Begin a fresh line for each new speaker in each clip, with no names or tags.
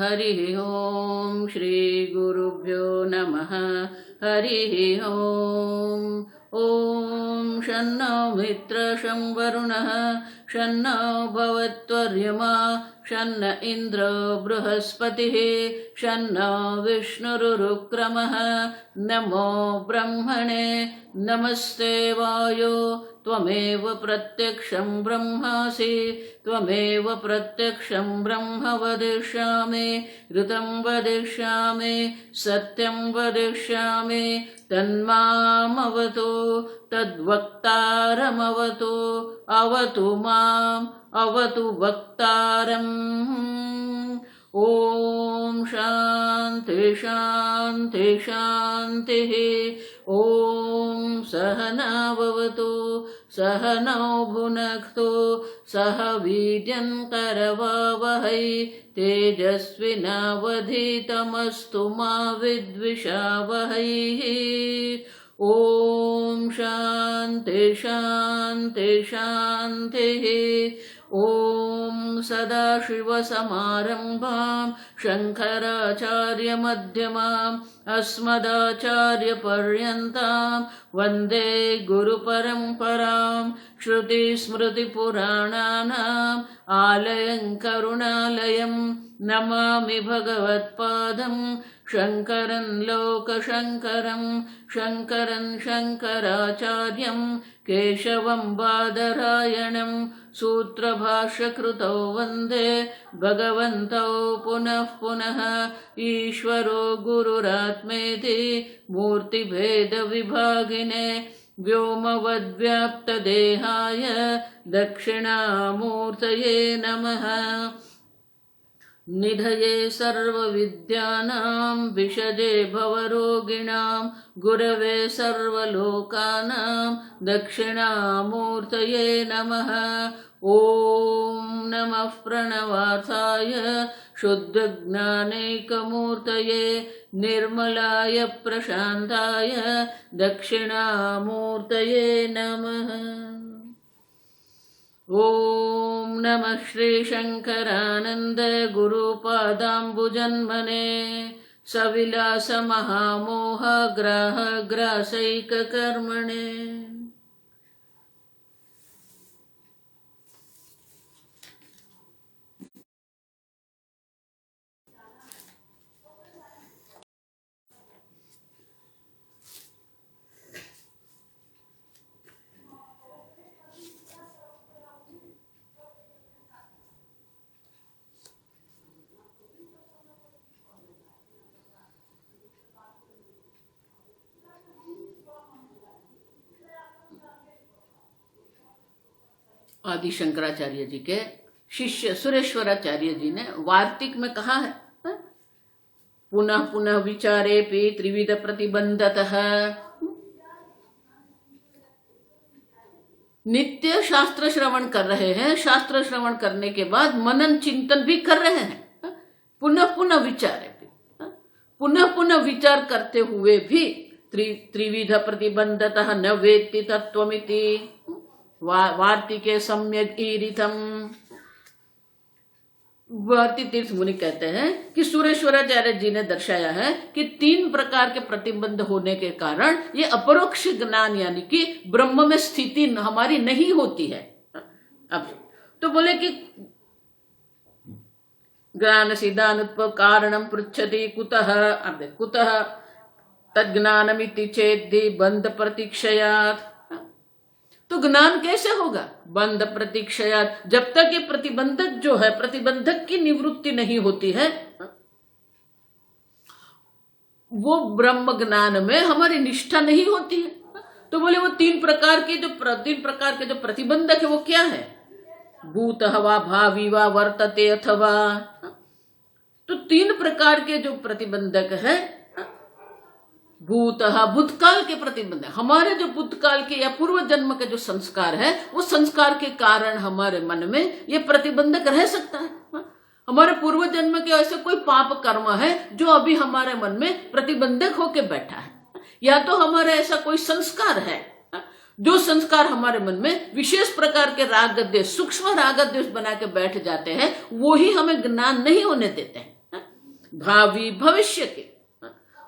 हरि ओम। श्री गुरुभ्यो नमः। हरि ओम। ओम शन्नो मित्र शं वरुणः शन्नो भवत्वर्यमा शन्न इन्द्रो बृहस्पतिः शन्नो विष्णुरुक्रमः। नमो ब्रह्मणे नमस्ते वायो त्वमेव प्रत्यक्षं ब्रह्मासि त्वमेव प्रत्यक्षं ब्रह्म वदिष्यामि ऋतं वदिष्यामि सत्यं वदिष्यामि तन्मामवतु तद्वक्तारमवतु अवतु माम् अवतु वक्तारम्। ओम शांति शांति शांतिः। ओम सहना भवतु सहनौ भुनक्तु सह वीर्यं करवावहै तेजस्विनावधीतमस्तु मा विद्विषावहै। ओम शांति शांति शांतिः। ओम सदाशिवसमारम्भां शङ्कराचार्यमध्यमाम् अस्मदाचार्यपर्यन्तां वन्दे गुरुपरम्परां। श्रुतिस्मृतिपुराणानाम् आलयं करुणालयं नमामि भगवत्पादं शङ्करं लोकशङ्करं शङ्करं शङ्कराचार्यं केशवं बादरायणं सूत्रभाष्यकृतौ वन्दे भगवन्तौ पुनः पुनः। ईश्वरो गुरुरात्मेति मूर्तिभेदविभागिने व्योमवद्व्याप्तदेहाय दक्षिणामूर्तये नमः। निधये सर्वविद्यानां विषजे भवरोगिणां गुरवे सर्वलोकानां दक्षिणामूर्तये नमः। ओम नमः प्रणवार्थाय शुद्धज्ञानैकमूर्तये निर्मलाय प्रशान्ताय दक्षिणामूर्तये नमः। ओम नमः श्री शंकरानंद गुरुपादाम्बुजन्मने सविलास महामोह ग्राह ग्रासैक कर्मणे। आदि शंकराचार्य जी के शिष्य सुरेश्वराचार्य जी ने वार्तिक में कहा है, पुनः पुनः विचारेपि त्रिविध प्रतिबंधतः। नित्य शास्त्र श्रवण कर रहे हैं, शास्त्र श्रवण करने के बाद मनन चिंतन भी कर रहे हैं, पुनः पुनः विचारेपि, पुनः पुनः विचार करते हुए भी त्रिविध प्रतिबंधतः न वेत्ति तत्त्वमिति वार्तिके सम्यग् ईरितम्। भारती तीर्थ मुनि कहते हैं कि सुरेश्वराचार्य जी ने दर्शाया है कि 3 प्रकार के प्रतिबंध होने के कारण ये अपरोक्ष ज्ञान यानी कि ब्रह्म में स्थिति हमारी नहीं होती है। अब तो बोले कि ज्ञान सिद्धानुत्पव कारणम पृच्छति कुतः। अब कुतः तज्ज्ञानमिति चेद्धि बंध प्रतीक्षयात्। तो ज्ञान कैसे होगा? बंध प्रतीक्षयात्, जब तक ये प्रतिबंधक जो है, प्रतिबंधक की निवृत्ति नहीं होती है, वो ब्रह्म ज्ञान में हमारी निष्ठा नहीं होती है। तो बोले वो 3 प्रकार के जो प्रतिबंधक है वो क्या है? भूत हवा भावी वा वर्तते अथवा। तो 3 प्रकार के जो प्रतिबंधक है, भूतकाल के प्रतिबंध, हमारे जो भूतकाल के या पूर्व जन्म के जो संस्कार है, वो संस्कार के कारण हमारे मन में ये प्रतिबंधक रह सकता है। हमारे पूर्व जन्म के ऐसे कोई पाप कर्म है जो अभी हमारे मन में प्रतिबंधक होके बैठा है, या तो हमारे ऐसा कोई संस्कार है जो संस्कार हमारे मन में विशेष प्रकार के राग द्वेष, सूक्ष्म राग द्वेष बना के बैठ जाते हैं, वो ही हमें ज्ञान नहीं होने देते हैं। भावी भविष्य के,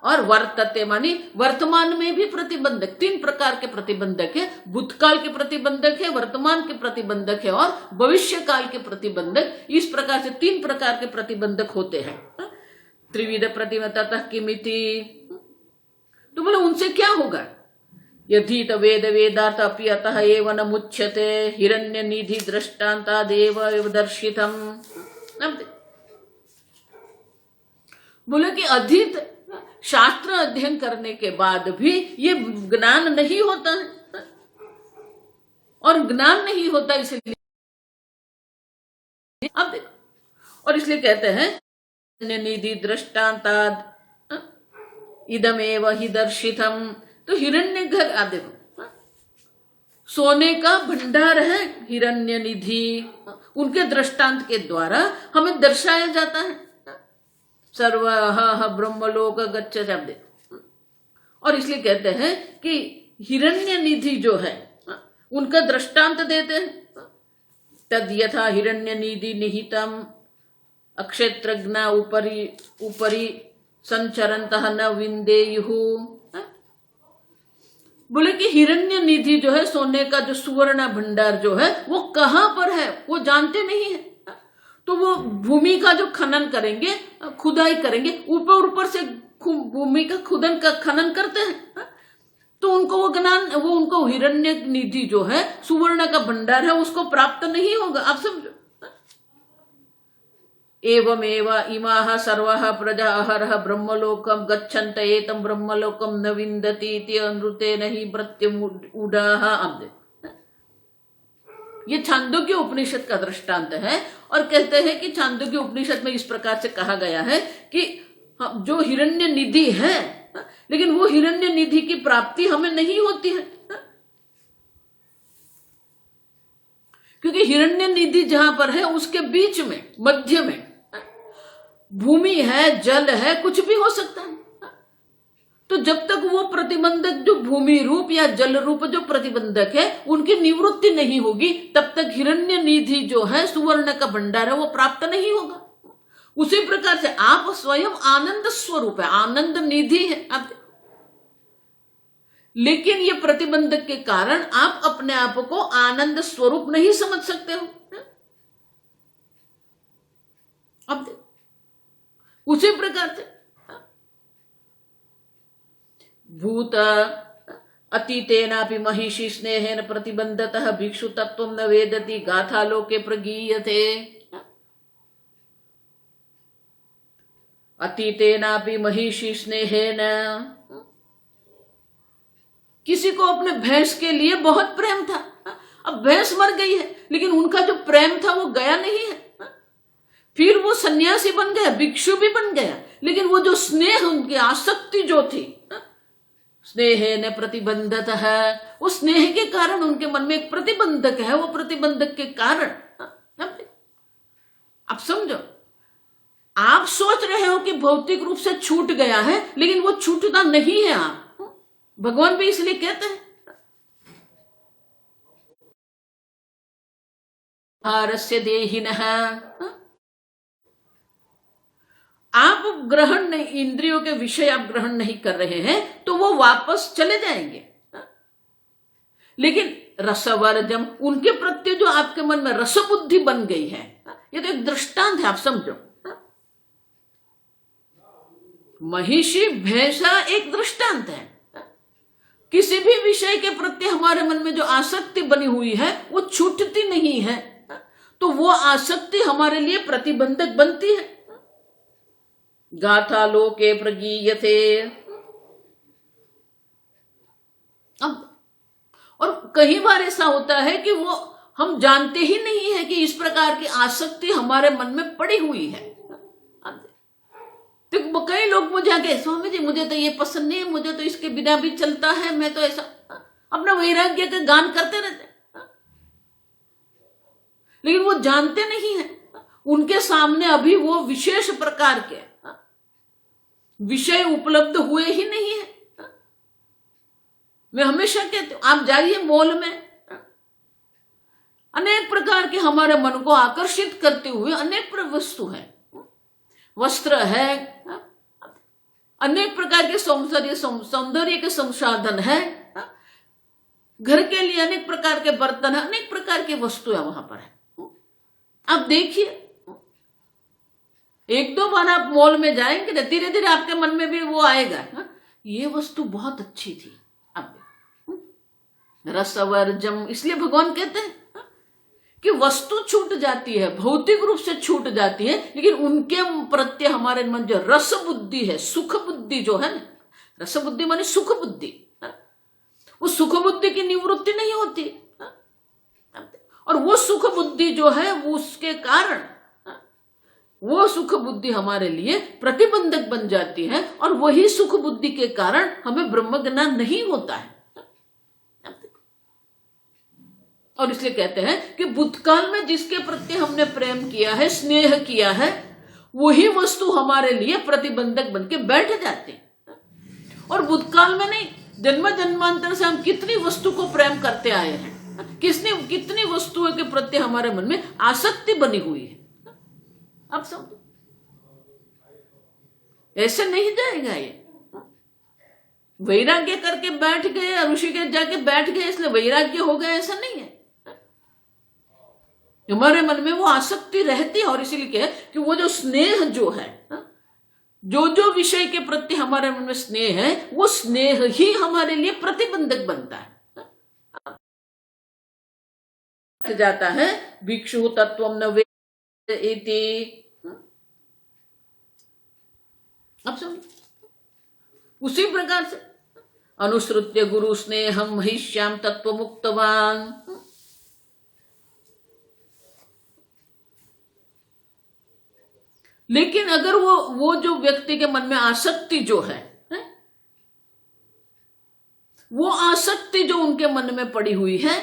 और वर्तते मानी वर्तमान में भी प्रतिबंधक। 3 प्रकार के प्रतिबंधक है, भूतकाल के प्रतिबंधक है, वर्तमान के प्रतिबंधक है और भविष्य काल के प्रतिबंधक। इस प्रकार से 3 प्रकार के प्रतिबंधक होते हैं। त्रिविध प्रतिबंधक किमिति, तो बोले उनसे क्या होगा? यदि वेद वेदार्थ अपि अतः एव न मुच्यते हिरण्य निधि दृष्टान्तादेव दर्शितम। बोले कि अधिक शास्त्र अध्ययन करने के बाद भी ये ज्ञान नहीं होता है, और ज्ञान नहीं होता इसलिए अब देखो, और इसलिए कहते हैं निधि दृष्टांताद इदमेव हि दर्शितम। तो हिरण्य घर आ देखो, सोने का भंडार है हिरण्य निधि, उनके दृष्टांत के द्वारा हमें दर्शाया जाता है। सर्वः ब्रह्मलोक गच्छ शब्द, और इसलिए कहते हैं कि हिरण्य निधि जो है उनका दृष्टांत देते हैं। तद यथा हिरण्य निधि निहितम अक्षेत्रज्ञ उपरि उपरि संचरन्तः न विन्देयुः। बोले कि हिरण्य निधि जो है, सोने का जो सुवर्ण भंडार जो है, वो कहां पर है वो जानते नहीं है। तो वो भूमि का जो खनन करेंगे, खुदाई करेंगे, ऊपर ऊपर से भूमि का खुदन का खनन करते हैं, तो उनको वो ज्ञान, वो उनको हिरण्य निधि जो है, सुवर्ण का भंडार है, उसको प्राप्त नहीं होगा। आप समझो। एवमेव इमाः सर्वाः प्रजा अहरः ब्रह्मलोकं गच्छन्त एतं ब्रह्मलोकं न विन्दति इति अनृतेन हि प्रत्युडाः। ये छांदोग्य उपनिषद का दृष्टांत है, और कहते हैं कि छांदोग्य उपनिषद में इस प्रकार से कहा गया है कि जो हिरण्य निधि है, लेकिन वो हिरण्य निधि की प्राप्ति हमें नहीं होती है, क्योंकि हिरण्य निधि जहां पर है उसके बीच में, मध्य में भूमि है, जल है, कुछ भी हो सकता है। तो जब तक वो प्रतिबंधक जो भूमि रूप या जल रूप जो प्रतिबंधक है उनकी निवृत्ति नहीं होगी, तब तक हिरण्य निधि जो है, सुवर्ण का भंडार है, वो प्राप्त नहीं होगा। उसी प्रकार से आप स्वयं आनंद स्वरूप है, आनंद निधि है आप, लेकिन ये प्रतिबंधक के कारण आप अपने आप को आनंद स्वरूप नहीं समझ सकते हो। अब उसी प्रकार से भूत अतीतेनापि महिषी स्नेहेन प्रतिबंधतः भिक्षु तत्त्वं न वेदति गाथालोके प्रगीयते। अतीतेनापि महिषी स्नेहेन, किसी को अपने भैंस के लिए बहुत प्रेम था, अब भैंस मर गई है, लेकिन उनका जो प्रेम था वो गया नहीं है। फिर वो सन्यासी बन गया, भिक्षु भी बन गया, लेकिन वो जो स्नेह, उनकी आसक्ति जो थी, स्नेहेन प्रतिबंधत है, वो स्नेह के कारण उनके मन में एक प्रतिबंधक है, वो प्रतिबंधक के कारण। आप समझो, आप सोच रहे हो कि भौतिक रूप से छूट गया है, लेकिन वो छूटता नहीं है। आप भगवान भी इसलिए कहते हैं आरस्य देहिनः, आप ग्रहण नहीं, इंद्रियों के विषय आप ग्रहण नहीं कर रहे हैं तो वो वापस चले जाएंगे। लेकिन रसवर्जम, उनके प्रति जो आपके मन में रस बुद्धि बन गई है, ये तो एक दृष्टांत है, आप समझो। महिषी भैंसा एक दृष्टांत है। किसी भी विषय के प्रति हमारे मन में जो आसक्ति बनी हुई है वो छूटती नहीं है, तो वो आसक्ति हमारे लिए प्रतिबंधक बनती है। गाथा लोके प्रगीयते। अब और कई बार ऐसा होता है कि वो हम जानते ही नहीं है कि इस प्रकार की आसक्ति हमारे मन में पड़ी हुई है। तो कई लोग मुझे आके, स्वामी जी मुझे तो ये पसंद नहीं है, मुझे तो इसके बिना भी चलता है, मैं तो ऐसा अपना वैराग्य का गान करते रहते, लेकिन वो जानते नहीं है उनके सामने अभी वो विशेष प्रकार के विषय उपलब्ध हुए ही नहीं है। मैं हमेशा कहती हूं, आप जाइए मॉल में, अनेक प्रकार के हमारे मन को आकर्षित करते हुए अनेक वस्तु है, वस्त्र है, अनेक प्रकार के सौंदर्य के संसाधन है, घर के लिए अनेक प्रकार के बर्तन है, अनेक प्रकार की वस्तुएं वहां पर है। आप देखिए, एक दो बार आप मॉल में जाएंगे ना, धीरे धीरे आपके मन में भी वो आएगा, ये वस्तु बहुत अच्छी थी। अब रसवर्जम, इसलिए भगवान कहते हैं कि वस्तु छूट जाती है, भौतिक रूप से छूट जाती है, लेकिन उनके प्रत्यय हमारे मन जो रस बुद्धि है, सुख बुद्धि जो है ना, रस बुद्धि माने सुख बुद्धि, उस सुख बुद्धि की निवृत्ति नहीं होती। और वो सुख बुद्धि जो है, वो उसके कारण वो सुख बुद्धि हमारे लिए प्रतिबंधक बन जाती है, और वही सुख बुद्धि के कारण हमें ब्रह्म ज्ञान नहीं होता है। और इसलिए कहते हैं कि भूतकाल में जिसके प्रति हमने प्रेम किया है, स्नेह किया है, वही वस्तु हमारे लिए प्रतिबंधक बन के बैठ जाते हैं। और भूतकाल में नहीं, जन्म जन्मांतर से हम कितनी वस्तु को प्रेम करते आए हैं, कितनी वस्तुओं के प्रति हमारे मन में आसक्ति बनी हुई है। अब समझो, ऐसे नहीं जाएगा ये। वैराग्य करके बैठ गए, ऋषिकेश जाके बैठ गए इसलिए वैराग्य हो गया, ऐसा नहीं है। हमारे मन में वो आसक्ति रहती है, और इसीलिए क्या है कि वो जो स्नेह जो है, जो विषय के प्रति हमारे मन में स्नेह है, वो स्नेह ही हमारे लिए प्रतिबंधक बनता है। जाता है भिक्षु तत्वम न वेति। अब समझ, उसी प्रकार से अनुसृत्य गुरु स्नेहम महिष्याम तत्व मुक्तवान। लेकिन अगर वो जो व्यक्ति के मन में आसक्ति जो है, वो आसक्ति जो उनके मन में पड़ी हुई है,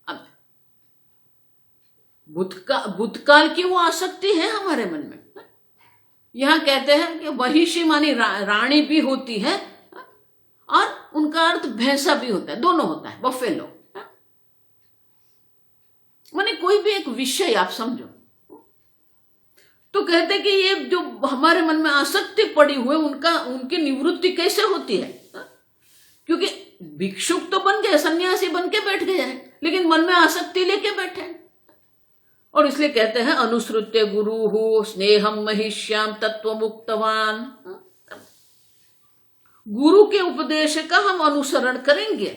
अब भूतकाल की वो आसक्ति है हमारे मन में। यहां कहते हैं कि महिषी मानी रानी भी होती है, और उनका अर्थ भैंसा भी होता है, दोनों होता है, बफेलो। माने कोई भी एक विषय आप समझो, तो कहते कि ये जो हमारे मन में आसक्ति पड़ी हुई उनकी निवृत्ति कैसे होती है? क्योंकि भिक्षुक तो बन गए, सन्यासी बन के बैठ गए हैं, लेकिन मन में आसक्ति लेके बैठे हैं। और इसलिए कहते हैं अनुसृत्य गुरु हो स्नेहम महिष्याम तत्व मुक्तवान। गुरु के उपदेश का हम अनुसरण करेंगे,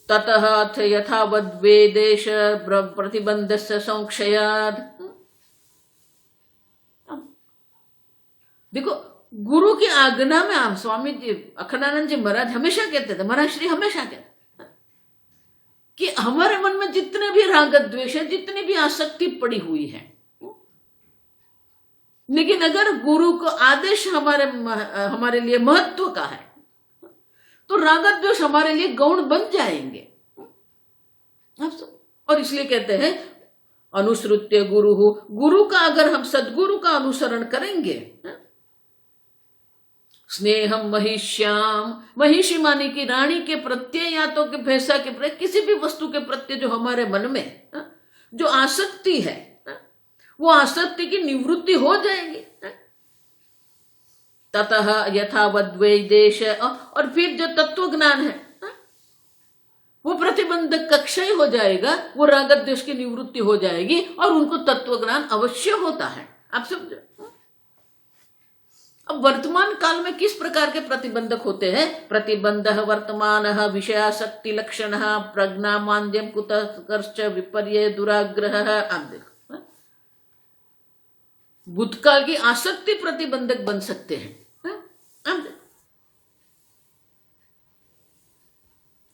ततः अथ यथावद् वेदेश प्रतिबंधस्य संक्षयात्। देखो, गुरु की आज्ञा में आप स्वामी जी अखंडानंद जी महाराज हमेशा कहते थे, महाराज श्री हमेशा कहते कि हमारे मन में जितने भी राग द्वेष है, जितनी भी आसक्ति पड़ी हुई है, लेकिन अगर गुरु को आदेश हमारे लिए महत्व का है, तो राग द्वेष हमारे लिए गौण बन जाएंगे। और इसलिए कहते हैं अनुसृत्य गुरु हो, गुरु का अगर हम सदगुरु का अनुसरण करेंगे, स्नेहम महिष्याम, महिषी माने की रानी के प्रत्यय, या तो के भैंसा के प्रत्यय, किसी भी वस्तु के प्रत्यय जो हमारे मन में जो आसक्ति है, वो आसक्ति की निवृत्ति हो जाएगी। ततः यथावद् वैदेश, और फिर जो तत्व ज्ञान है वो प्रतिबंधक का क्षय हो जाएगा, वो राग द्वेष की निवृत्ति हो जाएगी, और उनको तत्व ज्ञान अवश्य होता है। आप समझो, अब वर्तमान काल में किस प्रकार के प्रतिबंधक होते हैं? प्रतिबंध वर्तमान विषयासक्ति लक्षण प्रज्ञा मान्द्यम कुतर्कश्च विपर्य दुराग्रह। आप देखो, भूतकाल की आसक्ति प्रतिबंधक बन सकते हैं।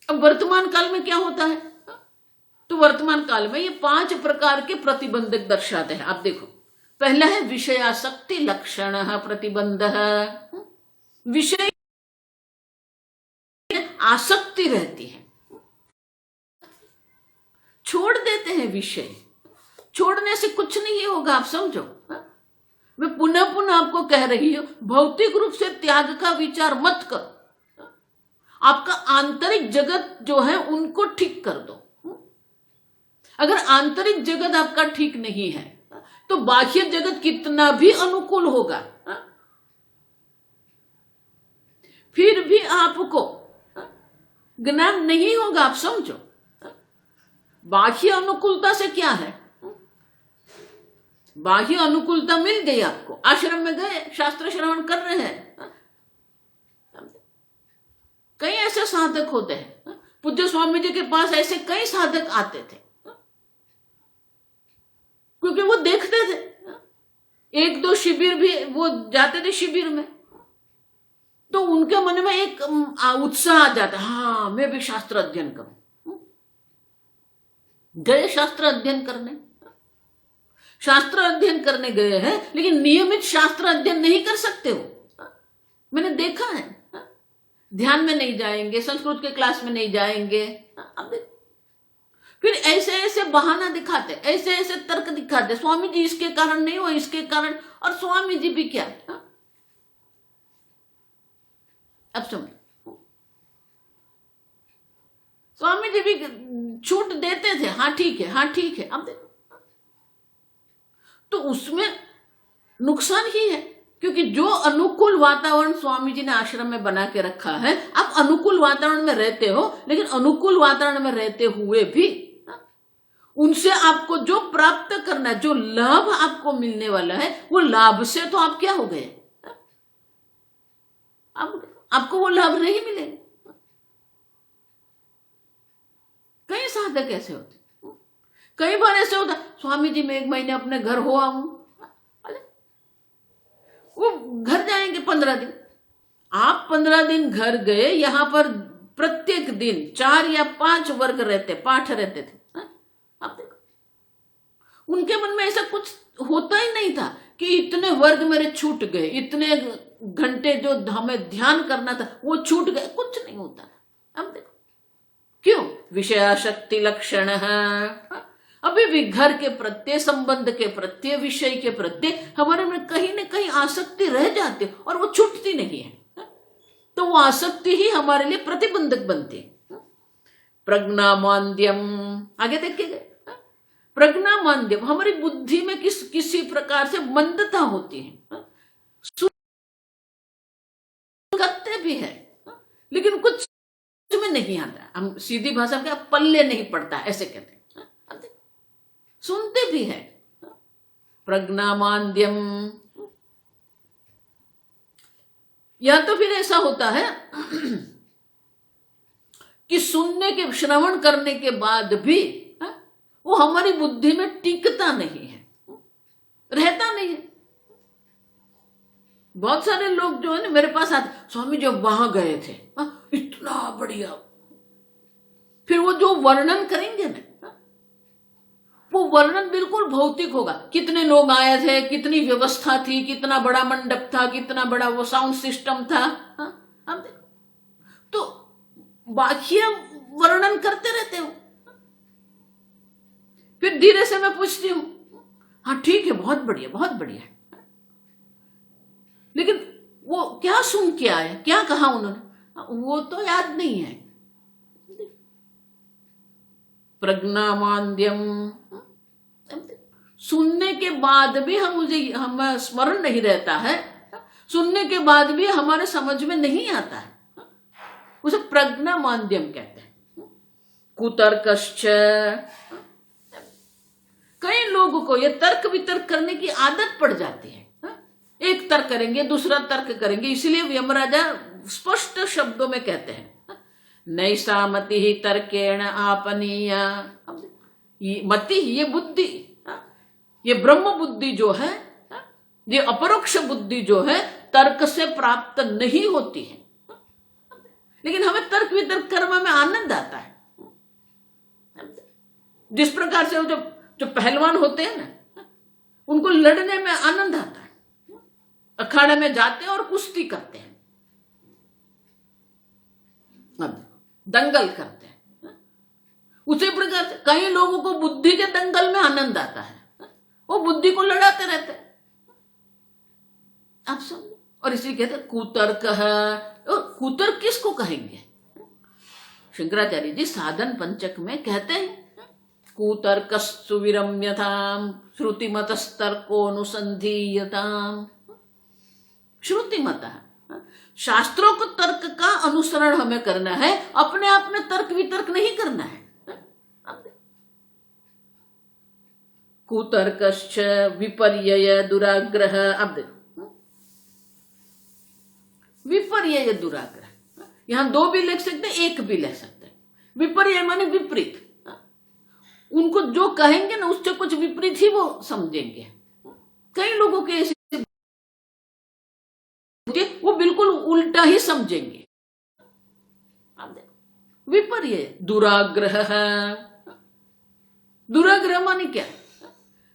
अब वर्तमान काल में क्या होता है? तो वर्तमान काल में ये 5 प्रकार के प्रतिबंधक दर्शाते हैं। आप देखो, पहला है विषयासक्ति लक्षण प्रतिबंध। विषय आसक्ति रहती है, छोड़ देते हैं विषय, छोड़ने से कुछ नहीं होगा। आप समझो, मैं पुनः पुनः आपको कह रही हूं, भौतिक रूप से त्याग का विचार मत करो, आपका आंतरिक जगत जो है उनको ठीक कर दो। अगर आंतरिक जगत आपका ठीक नहीं है तो बाह्य जगत कितना भी अनुकूल होगा, फिर भी आपको ज्ञान नहीं होगा। आप समझो, बाह्य अनुकूलता से क्या है? बाह्य अनुकूलता मिल गई आपको, आश्रम में गए, शास्त्र श्रवण कर रहे हैं। कई ऐसे साधक होते हैं, पूज्य स्वामी जी के पास ऐसे कई साधक आते थे, क्योंकि वो देखते थे। एक दो शिविर भी वो जाते थे शिविर में, तो उनके मन में एक उत्साह आ जाता, हाँ मैं भी शास्त्र अध्ययन करूं। गए शास्त्र अध्ययन करने, शास्त्र अध्ययन करने गए हैं, लेकिन नियमित शास्त्र अध्ययन नहीं कर सकते हो। मैंने देखा है, ध्यान में नहीं जाएंगे, संस्कृत के क्लास में नहीं जाएंगे, फिर ऐसे ऐसे बहाना दिखाते, ऐसे ऐसे तर्क दिखाते, स्वामी जी इसके कारण नहीं हो, इसके कारण। और स्वामी जी भी क्या, अब समझो, स्वामी जी भी छूट देते थे, हाँ ठीक है, हाँ ठीक है। अब देखो, तो उसमें नुकसान ही है, क्योंकि जो अनुकूल वातावरण स्वामी जी ने आश्रम में बना के रखा है, आप अनुकूल वातावरण में रहते हो, लेकिन अनुकूल वातावरण में रहते हुए भी उनसे आपको जो प्राप्त करना, जो लाभ आपको मिलने वाला है, वो लाभ से तो आप क्या हो गए, आपको वो लाभ नहीं मिलेगा। कई साधक ऐसे होते, कई बार ऐसे होता, स्वामी जी मैं 1 महीने अपने घर हो आऊं, वो घर जाएंगे 15 दिन। आप 15 दिन घर गए, यहां पर प्रत्येक दिन 4 या 5 वर्ग रहते, पाठ रहते थे। आप देखो, उनके मन में ऐसा कुछ होता ही नहीं था कि इतने वर्ग मेरे छूट गए, इतने घंटे जो हमें ध्यान करना था वो छूट गए, कुछ नहीं होता। अब देखो क्यों, विषयाशक्ति लक्षण है। अभी भी घर के प्रत्येक संबंध के प्रत्येक विषय के प्रत्येक हमारे में कहीं ना कहीं आसक्ति रह जाती है, और वो छूटती नहीं है। तो वो आसक्ति ही हमारे लिए प्रतिबंधक बनती है। प्रज्ञामांद्यम, आगे देखिए, प्रज्ञामांद्यम, हमारी बुद्धि में किसी प्रकार से मंदता होती है, करते भी है लेकिन कुछ में नहीं आता, हम सीधी भाषा में पल्ले नहीं पड़ता, ऐसे कहते हैं। सुनते भी है, प्रज्ञामांद्यम। या तो फिर ऐसा होता है कि सुनने के, श्रवण करने के बाद भी वो हमारी बुद्धि में टिकता नहीं है, रहता नहीं है। बहुत सारे लोग जो है ना मेरे पास आते, स्वामी जब वहां गए थे इतना बढ़िया, फिर वो जो वर्णन करेंगे ना, वो वर्णन बिल्कुल भौतिक होगा, कितने लोग आए थे, कितनी व्यवस्था थी, कितना बड़ा मंडप था, कितना बड़ा वो साउंड सिस्टम था। अब देखो, तो बाह्य वर्णन करते रहते हो। फिर धीरे से मैं पूछती हूं, हाँ ठीक है, बहुत बढ़िया, बहुत बढ़िया, लेकिन वो क्या सुन के आए, क्या कहा उन्होंने, वो तो याद नहीं है। प्रज्ञामांद्यम, सुनने के बाद भी हम स्मरण नहीं रहता है, सुनने के बाद भी हमारे समझ में नहीं आता है, उसे प्रज्ञामांद्यम कहते हैं। कुतर्कश्च, कई लोगों को ये तर्क वितर्क करने की आदत पड़ जाती है। एक तर्क करेंगे, दूसरा तर्क करेंगे, इसलिए यमराजा स्पष्ट शब्दों में कहते हैं, नैसा मति ही तर्केण आपनीय। मति, ये बुद्धि, ये ब्रह्म बुद्धि जो है, ये अपरोक्ष बुद्धि जो है, तर्क से प्राप्त नहीं होती है। लेकिन हमें तर्क वितर्क करने में आनंद आता है। जिस प्रकार से जो पहलवान होते हैं ना, उनको लड़ने में आनंद आता है, अखाड़े में जाते हैं और कुश्ती करते हैं, दंगल करते हैं। उसी प्रकार से कई लोगों को बुद्धि के दंगल में आनंद आता है, वो बुद्धि को लड़ाते रहते हैं। आप समझो, और इसी कहते कुतर्क है। और कुतर्क किसको कहेंगे? शंकराचार्य जी साधन पंचक में कहते हैं, कूतर्कस्तु विरम्यताम श्रुतिमतस्तर्कोनुसंधीयताम। श्रुतिमत, शास्त्रों को तर्क का अनुसरण हमें करना है, अपने आप में तर्क वितर्क नहीं करना है। कुतर्कश्च विपर्यय दुराग्रह। अब देखो, विपर्यय दुराग्रह, यहां दो भी लिख सकते हैं, एक भी लिख सकते हैं। विपर्यय माने विपरीत, उनको जो कहेंगे ना उससे कुछ विपरीत ही वो समझेंगे। कई लोगों के ऐसे वो बिल्कुल उल्टा ही समझेंगे। विपर्यय दुराग्रह है। दुराग्रह माने क्या?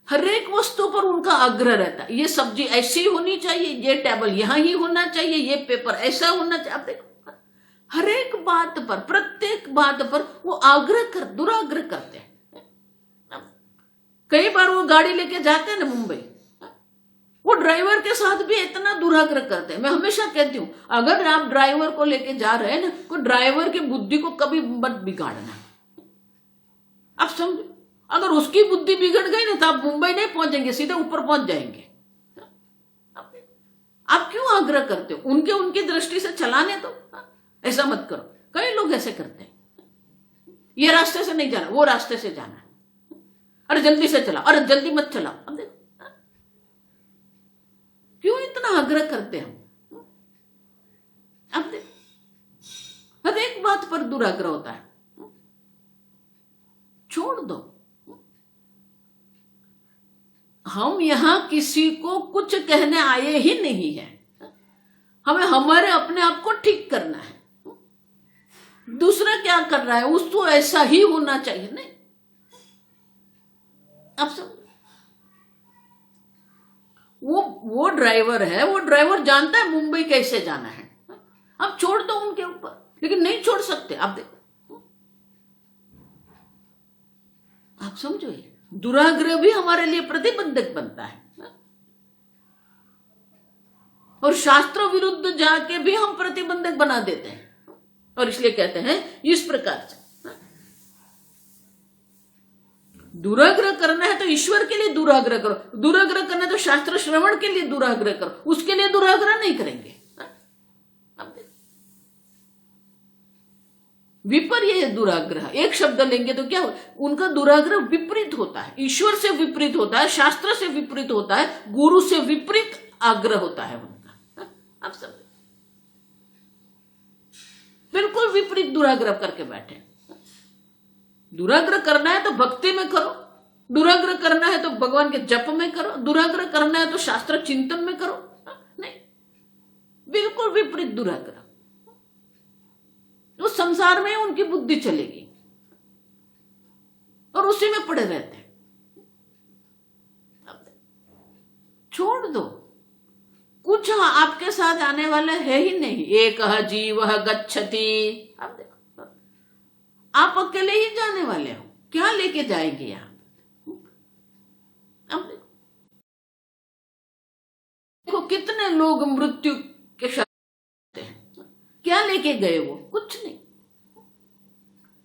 हर एक वस्तु पर उनका आग्रह रहता है, ये सब्जी ऐसी होनी चाहिए, ये टेबल यहां ही होना चाहिए, ये पेपर ऐसा होना चाहिए। आप देखो, हर एक बात पर, प्रत्येक बात पर वो दुराग्रह करते हैं। कई बार वो गाड़ी लेके जाते हैं ना मुंबई, वो ड्राइवर के साथ भी इतना दुराग्रह करते हैं। मैं हमेशा कहती हूं, अगर आप ड्राइवर को लेके जा रहे हैं ना, तो ड्राइवर की बुद्धि को कभी मत बिगाड़ना। आप समझो, अगर उसकी बुद्धि बिगड़ गई ना तो आप मुंबई नहीं पहुंचेंगे, सीधे ऊपर पहुंच जाएंगे। आप क्यों आग्रह करते हो? उनकी दृष्टि से चलाने दो, ऐसा मत करो। कई लोग ऐसे करते हैं, ये रास्ते से नहीं जाना, वो रास्ते से जाना है, अरे जल्दी से चलाओ, अरे जल्दी मत चलाओ। अब देखो, क्यों इतना आग्रह करते हम? अब देखो, हर एक बात पर दुराग्रह होता है। छोड़ दो। हम यहां किसी को कुछ कहने आए ही नहीं है, हमें हमारे अपने आप को ठीक करना है। दूसरा क्या कर रहा है उसको ऐसा ही होना चाहिए, नहीं? अब सब वो ड्राइवर है, वो ड्राइवर जानता है मुंबई कैसे जाना है। अब छोड़ दो उनके ऊपर, लेकिन नहीं छोड़ सकते। आप देखो, आप समझो, ये दुराग्रह भी हमारे लिए प्रतिबंधक बनता है, और शास्त्र विरुद्ध जाके भी हम प्रतिबंधक बना देते हैं। और इसलिए कहते हैं इस प्रकार से दुराग्रह करना है तो ईश्वर के लिए दुराग्रह करो, दुराग्रह करना है तो शास्त्र श्रवण के लिए दुराग्रह करो, उसके लिए दुराग्रह नहीं करेंगे। विपर्यय दुराग्रह, एक शब्द लेंगे तो क्या हो, उनका दुराग्रह विपरीत होता है, ईश्वर से विपरीत होता है, शास्त्र से विपरीत होता है, गुरु से विपरीत आग्रह होता है उनका। आप सब बिल्कुल विपरीत दुराग्रह करके बैठे। दुराग्रह करना है तो भक्ति में करो, दुराग्रह करना है तो भगवान के जप में करो, दुराग्रह करना है तो शास्त्र चिंतन में करो। नहीं, बिल्कुल विपरीत दुराग्रह। उस संसार में उनकी बुद्धि चलेगी और उसी में पड़े रहते हैं। छोड़ दो, कुछ आपके साथ आने वाला है ही नहीं। एक जीव गच्छति। आप देखो, आप अकेले ही जाने वाले हो, क्या लेके जाएंगे यहां? अब देखो कितने लोग मृत्यु के साथ हैं, क्या लेके गए? वो कुछ नहीं।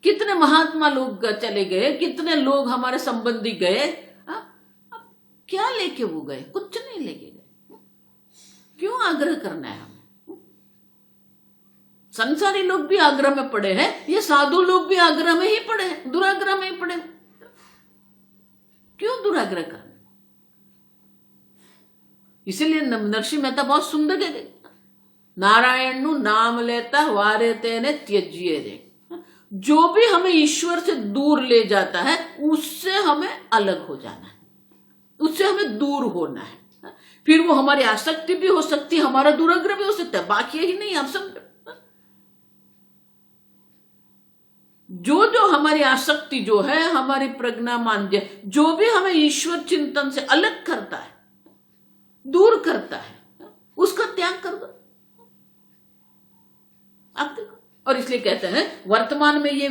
कितने महात्मा लोग चले गए, कितने लोग हमारे संबंधी गए, क्या लेके वो गए? कुछ नहीं लेके गए। क्यों आग्रह करना है हमें? संसारी लोग भी आग्रह में पड़े हैं, ये साधु लोग भी आग्रह में ही पड़े हैं, दुराग्रह में ही पड़े। क्यों दुराग्रह करना? इसीलिए नरसिंह मेहता बहुत सुंदर कहते, नारायण नु नाम लेता वारे तेने त्यजिए दे। जो भी हमें ईश्वर से दूर ले जाता है उससे हमें अलग हो जाना है, उससे हमें दूर होना है। फिर वो हमारी आसक्ति भी हो सकती है, हमारा दुराग्रह भी हो सकता है, बाकी यही नहीं। आप समझो, जो हमारी आसक्ति जो है, हमारी प्रज्ञा मान्य, जो भी हमें ईश्वर चिंतन से अलग करता है, दूर करता है, उसका त्याग कर दो। आप देखो, और इसलिए कहते हैं वर्तमान में ये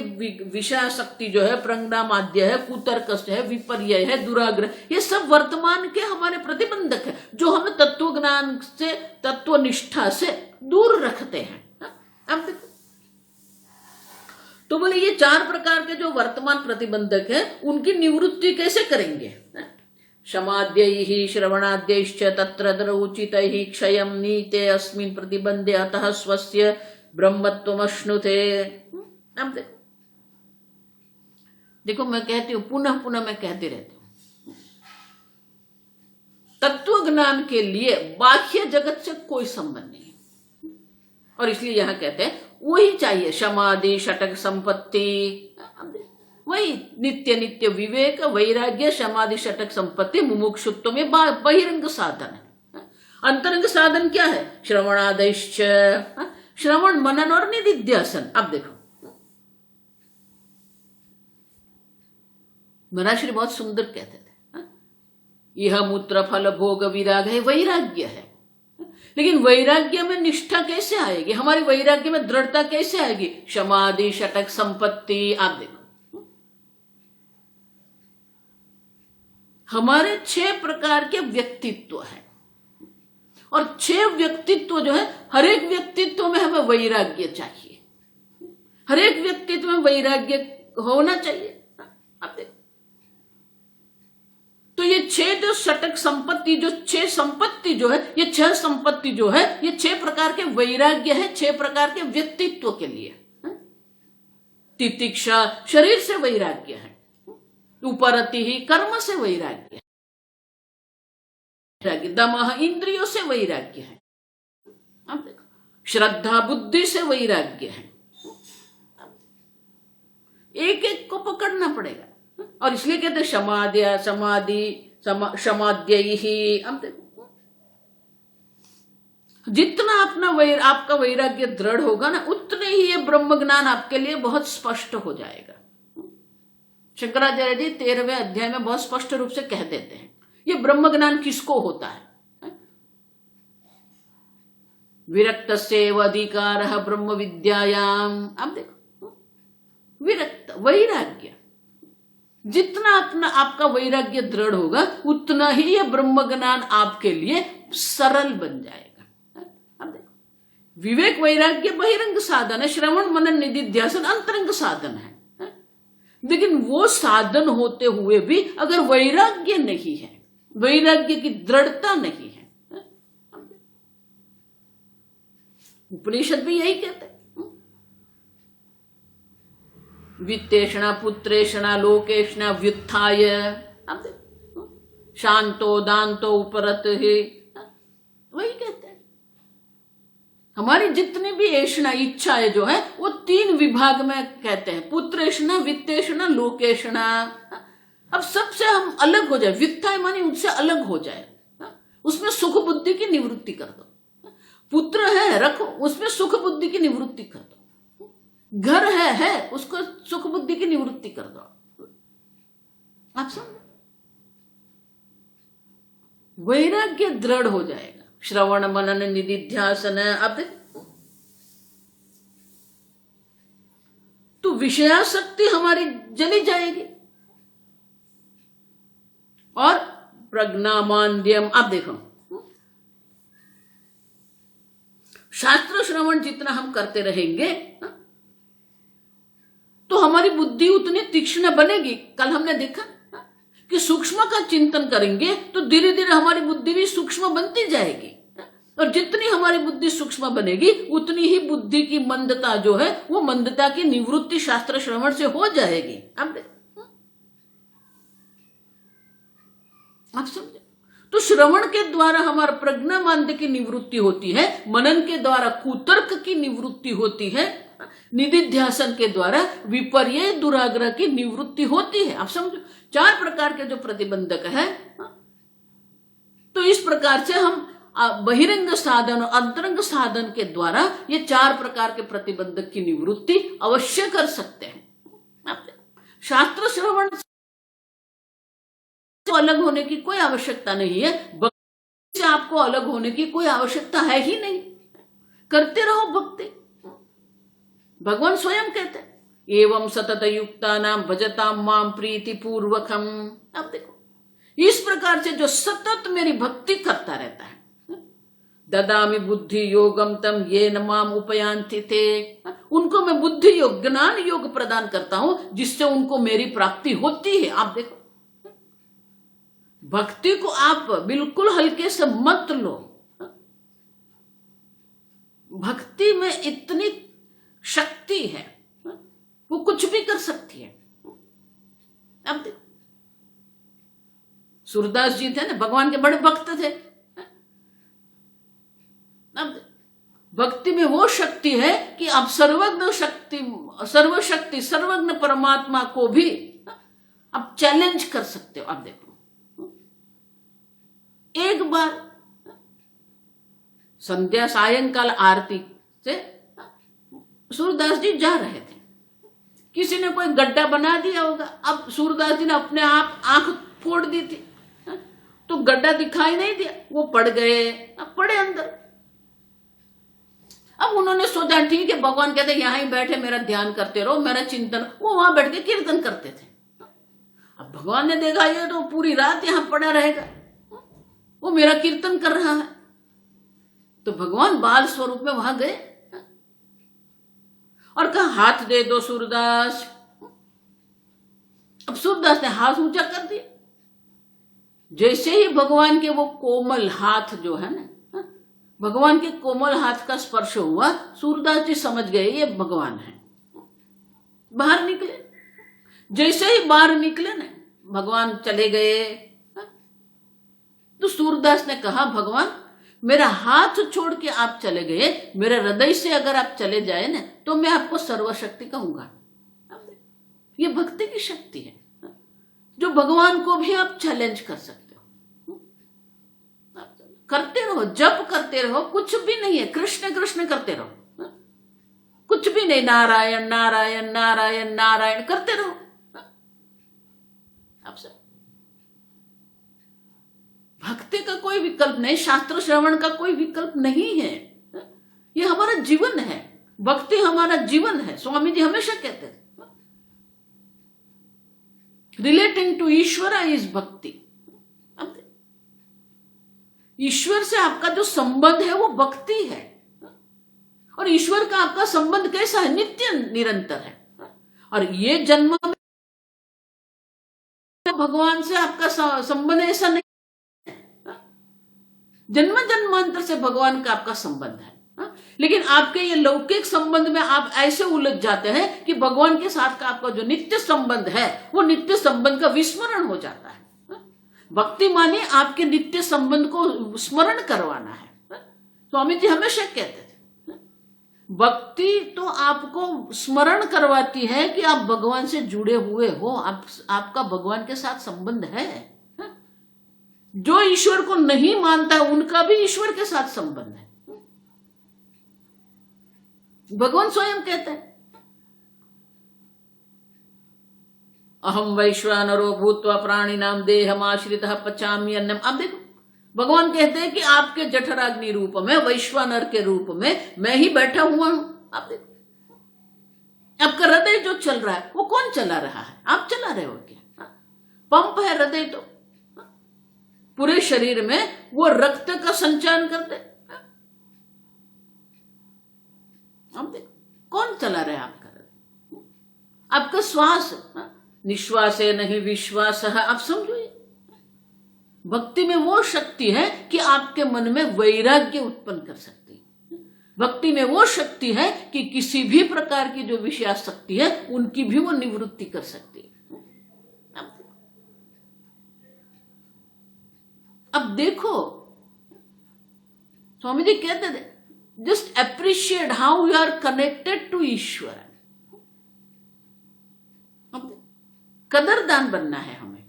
विषयासक्ति जो है, प्रज्ञा माध्य है, कुतर्कस है, विपर्यय है, दुराग्रह, ये सब वर्तमान के हमारे प्रतिबंधक है, जो हमें तत्व ज्ञान से, तत्व निष्ठा से दूर रखते हैं। अब देखो, तो बोले ये चार प्रकार के जो वर्तमान प्रतिबंधक है उनकी निवृत्ति कैसे करेंगे? शमाद्यैः श्रवणाद्यैश्च तत्र उचितैः क्षयं नीते अस्मिन् प्रतिबंधे अतः स्वस्य ब्रह्मत्वमश्नुते। अब देखो मैं कहती हूँ, पुनः पुनः मैं कहती रहती हूँ, तत्व ज्ञान के लिए बाह्य जगत से कोई संबंध नहीं, और इसलिए यहां कहते हैं वही चाहिए, समाधि षटक संपत्ति, वही नित्य नित्य विवेक वैराग्य समाधि षटक संपत्ति मुमुक्षुत्व में बहिरंग साधन है। अंतरंग साधन क्या है? श्रवणादिश्च, श्रवण मनन और निधिध्यासन। अब देखो महर्षि बहुत सुंदर कहते थे, यह मूत्र फल भोग विराग है, वैराग्य है। लेकिन वैराग्य में निष्ठा कैसे आएगी? हमारी वैराग्य में दृढ़ता कैसे आएगी? समाधि षटक संपत्ति। आप देखो हमारे 6 प्रकार के व्यक्तित्व है, और 6 व्यक्तित्व जो है, हर एक व्यक्तित्व में हमें वैराग्य चाहिए, हर एक व्यक्तित्व में वैराग्य होना चाहिए। आप देखो तो ये 6 जो षटक संपत्ति, जो 6 संपत्ति जो है, ये 6 संपत्ति जो है, ये 6 प्रकार के वैराग्य है, 6 प्रकार के व्यक्तित्व के लिए। तितिक्षा शरीर से वैराग्य है, उपरति ही कर्म से वैराग्य है, दमः इंद्रियों से वैराग्य है। अब देखो श्रद्धा बुद्धि से वैराग्य है। एक एक को पकड़ना पड़ेगा, और इसलिए कहते समाध्य ही। अब देखो जितना अपना आपका वैराग्य दृढ़ होगा ना, उतने ही ये ब्रह्म ज्ञान आपके लिए बहुत स्पष्ट हो जाएगा। शंकराचार्य जी 13वें अध्याय में बहुत स्पष्ट रूप से कह देते हैं ये ब्रह्म ज्ञान किसको होता है। विरक्तस्यैव अधिकारः ब्रह्म विद्यायाम। अब देखो विरक्त वैराग्य, जितना अपना आपका वैराग्य दृढ़ होगा उतना ही ये ब्रह्म ज्ञान आपके लिए सरल बन जाएगा। अब देखो विवेक वैराग्य बहिरंग साधन है, श्रवण मनन निधिध्यासन अंतरंग साधन है। लेकिन वो साधन होते हुए भी अगर वैराग्य नहीं है, वैराग्य की दृढ़ता नहीं है, उपनिषद भी यही कहते हैं, वित्तेषणा पुत्रेषणा लोकेषणा व्युत्थाय। अब देखो शांतो दांतो उपरत है, वही कहते हैं। हमारी जितनी भी ऐषणा इच्छाएं जो है वो 3 विभाग में कहते हैं, पुत्रेषणा वित्तेषणा लोकेषणा। अब सबसे हम अलग हो जाए, वित्ताय माने उससे अलग हो जाए, उसमें सुख बुद्धि की निवृत्ति कर दो। पुत्र है रखो, उसमें सुख बुद्धि की निवृत्ति कर दो। घर है उसको सुख बुद्धि की निवृत्ति कर दो। आप समझो वैराग्य दृढ़ हो जाएगा, श्रवण मनन निधिध्यासन। अब तो विषयासक्ति हमारी जली जाएगी, और प्रज्ञामांद्यम। अब देखो शास्त्र श्रवण जितना हम करते रहेंगे तो हमारी बुद्धि उतनी तीक्ष्ण बनेगी। कल हमने देखा कि सूक्ष्म का चिंतन करेंगे तो धीरे धीरे हमारी बुद्धि भी सूक्ष्म बनती जाएगी, और जितनी हमारी बुद्धि सूक्ष्म बनेगी उतनी ही बुद्धि की मंदता जो है वो मंदता की निवृत्ति शास्त्र श्रवण से हो जाएगी। आप समझे? तो श्रवण के द्वारा हमारा प्रज्ञा मांद्य की निवृत्ति होती है, मनन के द्वारा कुतर्क की निवृत्ति होती है, निधिध्यासन के द्वारा विपर्य दुराग्रह की निवृत्ति होती है। आप समझो 4 प्रकार के जो प्रतिबंधक है। तो इस प्रकार से हम बहिरंग साधन और अंतरंग साधन के द्वारा ये 4 प्रकार के प्रतिबंधक की निवृत्ति अवश्य कर सकते हैं। शास्त्र श्रवण से अलग होने की कोई आवश्यकता नहीं है, भक्ति से आपको अलग होने की कोई आवश्यकता है ही नहीं। करते रहो भक्ति। भगवान स्वयं कहते हैं एवं सतत युक्ता नाम भजताम माम प्रीति पूर्वकम। अब देखो इस प्रकार से जो सतत मेरी भक्ति करता रहता है, ददामि बुद्धि योगम तम ये न माम उपयांति ते। उनको मैं बुद्धि योग, ज्ञान योग प्रदान करता हूं जिससे उनको मेरी प्राप्ति होती है। आप देखो, भक्ति को आप बिल्कुल हल्के से मत लो। भक्ति में इतनी शक्ति है, वो कुछ भी कर सकती है। अब देखो, सूरदास जी थे ना, भगवान के बड़े भक्त थे। अब भक्ति में वो शक्ति है कि आप सर्वशक्ति सर्वज्ञ परमात्मा को भी आप चैलेंज कर सकते हो। आप देखो, एक बार संध्या सायंकाल आरती से सूरदास जी जा रहे थे, किसी ने कोई गड्ढा बना दिया होगा। अब सूरदास जी ने अपने आप आंख फोड़ दी थी, तो गड्ढा दिखाई नहीं दिया, वो पड़ गए, अब पड़े अंदर। अब उन्होंने सोचा ठीक है, भगवान कहते यहां ही बैठे मेरा ध्यान करते रहो, मेरा चिंतन। वो वहां बैठ के कीर्तन करते थे। अब भगवान ने देखा ये तो पूरी रात यहां पड़ा रहेगा, वो मेरा कीर्तन कर रहा है, तो भगवान बाल स्वरूप में वहां गए और कहा हाथ दे दो सूरदास। अब सूरदास ने हाथ ऊंचा कर दिया। जैसे ही भगवान के वो कोमल हाथ जो है ना, भगवान के कोमल हाथ का स्पर्श हुआ, सूरदास जी समझ गए ये भगवान है। बाहर निकले, जैसे ही बाहर निकले ना, भगवान चले गए। तो सूरदास ने कहा भगवान मेरा हाथ छोड़ के आप चले गए, मेरे हृदय से अगर आप चले जाए ना तो मैं आपको सर्वशक्ति कहूंगा। ये भक्ति की शक्ति है, जो भगवान को भी आप चैलेंज कर सकते हो। करते रहो, जप करते रहो, कुछ भी नहीं है, कृष्ण कृष्ण करते रहो, कुछ भी नहीं, नारायण नारायण नारायण नारायण करते रहो। आप सब भक्ति का कोई विकल्प नहीं, शास्त्र श्रवण का कोई विकल्प नहीं है। ये हमारा जीवन है, भक्ति हमारा जीवन है। स्वामी जी हमेशा कहते थे रिलेटिंग टू ईश्वर इज भक्ति। ईश्वर से आपका जो संबंध है वो भक्ति है। और ईश्वर का आपका संबंध कैसा है? नित्य निरंतर है। और ये जन्म में भगवान से आपका संबंध ऐसा नहीं, जन्म जन्मांतर से भगवान का आपका संबंध है। लेकिन आपके ये लौकिक संबंध में आप ऐसे उलझ जाते हैं कि भगवान के साथ का आपका जो नित्य संबंध है वो नित्य संबंध का विस्मरण हो जाता है। भक्ति माने आपके नित्य संबंध को स्मरण करवाना है। स्वामी जी हमेशा कहते थे भक्ति तो आपको स्मरण करवाती है कि आप भगवान से जुड़े हुए हो, आपका भगवान के साथ संबंध है। जो ईश्वर को नहीं मानता है उनका भी ईश्वर के साथ संबंध है। भगवान स्वयं कहते हैं अहम वैश्वानरो भूत्वा प्राणिनाम देहमाश्रितः पचामि अन्नम। अब देखो भगवान कहते हैं कि आपके जठराग्नि रूप में, वैश्वानर के रूप में मैं ही बैठा हुआ हूं। आप देखो आपका हृदय जो चल रहा है वो कौन चला रहा है? आप चला रहे हो क्या? पंप है हृदय, तो पूरे शरीर में वो रक्त का संचालन करते। अब देखो कौन चला रहा है आपका हृदय? आपका श्वास, निश्वास है नहीं विश्वास है। आप समझो भक्ति में वो शक्ति है कि आपके मन में वैराग्य उत्पन्न कर सकती है। भक्ति में वो शक्ति है कि किसी भी प्रकार की जो विषयासक्ति है उनकी भी वो निवृत्ति कर सकती है। अब देखो स्वामी जी कहते थे just appreciate how you are connected to Ishwar. कदरदान बनना है हमें